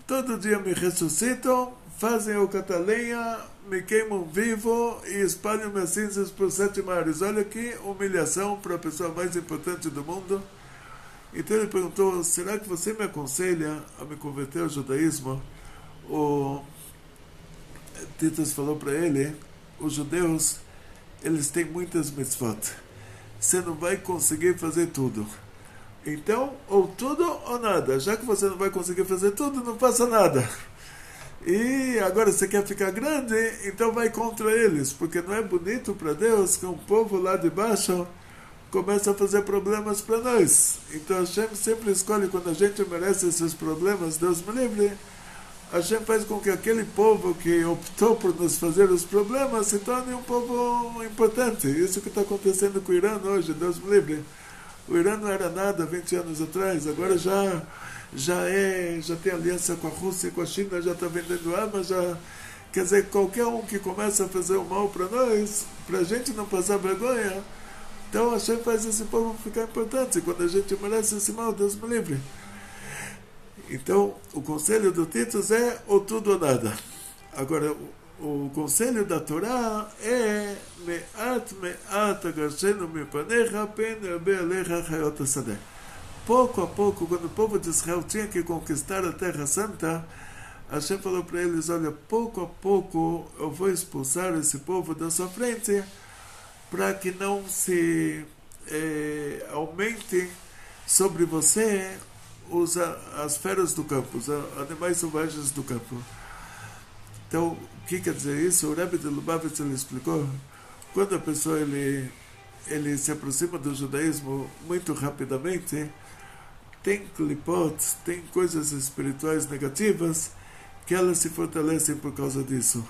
Todo dia me ressuscitam, fazem o catalenha, me queimam vivo e espalham minhas cinzas por 7 mares. Olha que humilhação para a pessoa mais importante do mundo. Então ele perguntou: será que você me aconselha a me converter ao judaísmo? O Titus falou para ele: os judeus, eles têm muitas mitzvot. Você não vai conseguir fazer tudo. Então, ou tudo ou nada. Já que você não vai conseguir fazer tudo, não faça nada. E agora você quer ficar grande, então vai contra eles, porque não é bonito para Deus que um povo lá de baixo começa a fazer problemas para nós. Então Hashem sempre escolhe quando a gente merece esses problemas, Deus me livre. Hashem faz com que aquele povo que optou por nos fazer os problemas se torne um povo importante. Isso que está acontecendo com o Irã hoje, Deus me livre. O Irã não era nada 20 anos atrás, agora já tem aliança com a Rússia e com a China, já está vendendo armas, quer dizer, qualquer um que começa a fazer o mal para nós, para a gente não passar vergonha, então Hashem faz esse povo ficar importante. Quando a gente merece esse mal, Deus me livre. Então, o conselho do Titus é ou tudo ou nada. Agora, o conselho da Torá é me'at agarshenu mipanecha pen yarbe alecha chayot hasadeh. Pouco a pouco, quando o povo de Israel tinha que conquistar a Terra Santa, Hashem falou para eles: olha, pouco a pouco eu vou expulsar esse povo da sua frente, para que não se aumente sobre você as feras do campo, os animais selvagens do campo. Então, o que quer dizer isso? O Rebbe de Lubavitch ele explicou: quando a pessoa ele se aproxima do judaísmo muito rapidamente, tem klipot, tem coisas espirituais negativas que elas se fortalecem por causa disso.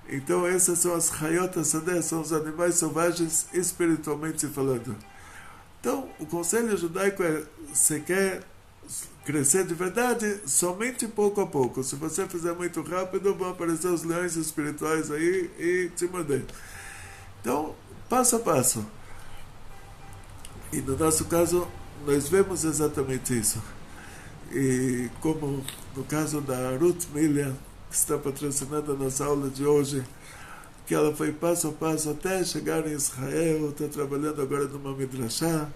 Então essas são as Hayot HaSadeh, são os animais selvagens espiritualmente falando. Então o conselho judaico é, se quer crescer de verdade, somente pouco a pouco. Se você fizer muito rápido, vão aparecer os leões espirituais aí e te morder. Então, passo a passo. E no nosso caso, nós vemos exatamente isso. E como no caso da Ruth Millian, que está patrocinando a nossa aula de hoje, que ela foi passo a passo até chegar em Israel, está trabalhando agora numa midrashá.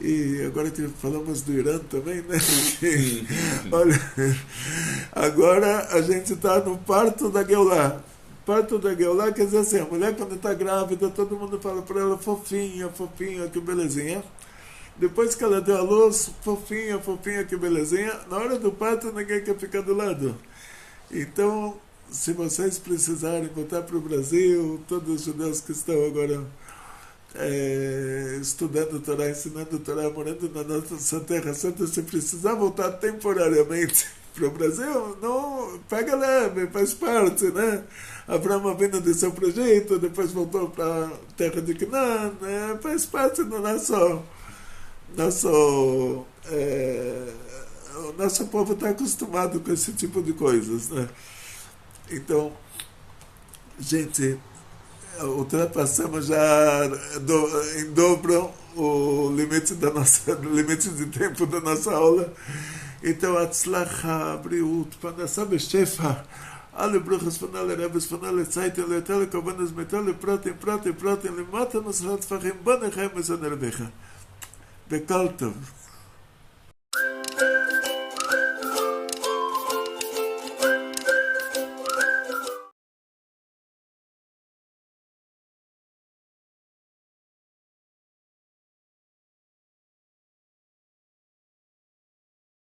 E agora que falamos do Irã também, né? Olha, agora a gente está no parto da Geulah. Parto da Geulah quer dizer assim, a mulher quando está grávida, todo mundo fala para ela, fofinha, fofinha, que belezinha. Depois que ela deu a luz, fofinha, fofinha, que belezinha. Na hora do parto, ninguém quer ficar do lado. Então, se vocês precisarem voltar para o Brasil, todos os judeus que estão agora estudando Torá, ensinando Torá, morando na nossa Terra Santa, se precisar voltar temporariamente para o Brasil, não, pega leve, faz parte, né? Abraão vindo do seu projeto, depois voltou para a terra de Canaã, né? Faz parte do nosso o nosso povo está acostumado com esse tipo de coisas, né? Então, gente, ultrapassamos já em dobro o limite limite de tempo da nossa aula. Então, Atzlacha, Briut, Panasá Beshefa, alle Bruchas von alle Rebes, von alle Zeiten, Leitele, Kovanes, Metele, Protein, Limata, Nusrat, Fachim, Bonechem, Mesonerbecha. Bekaltov.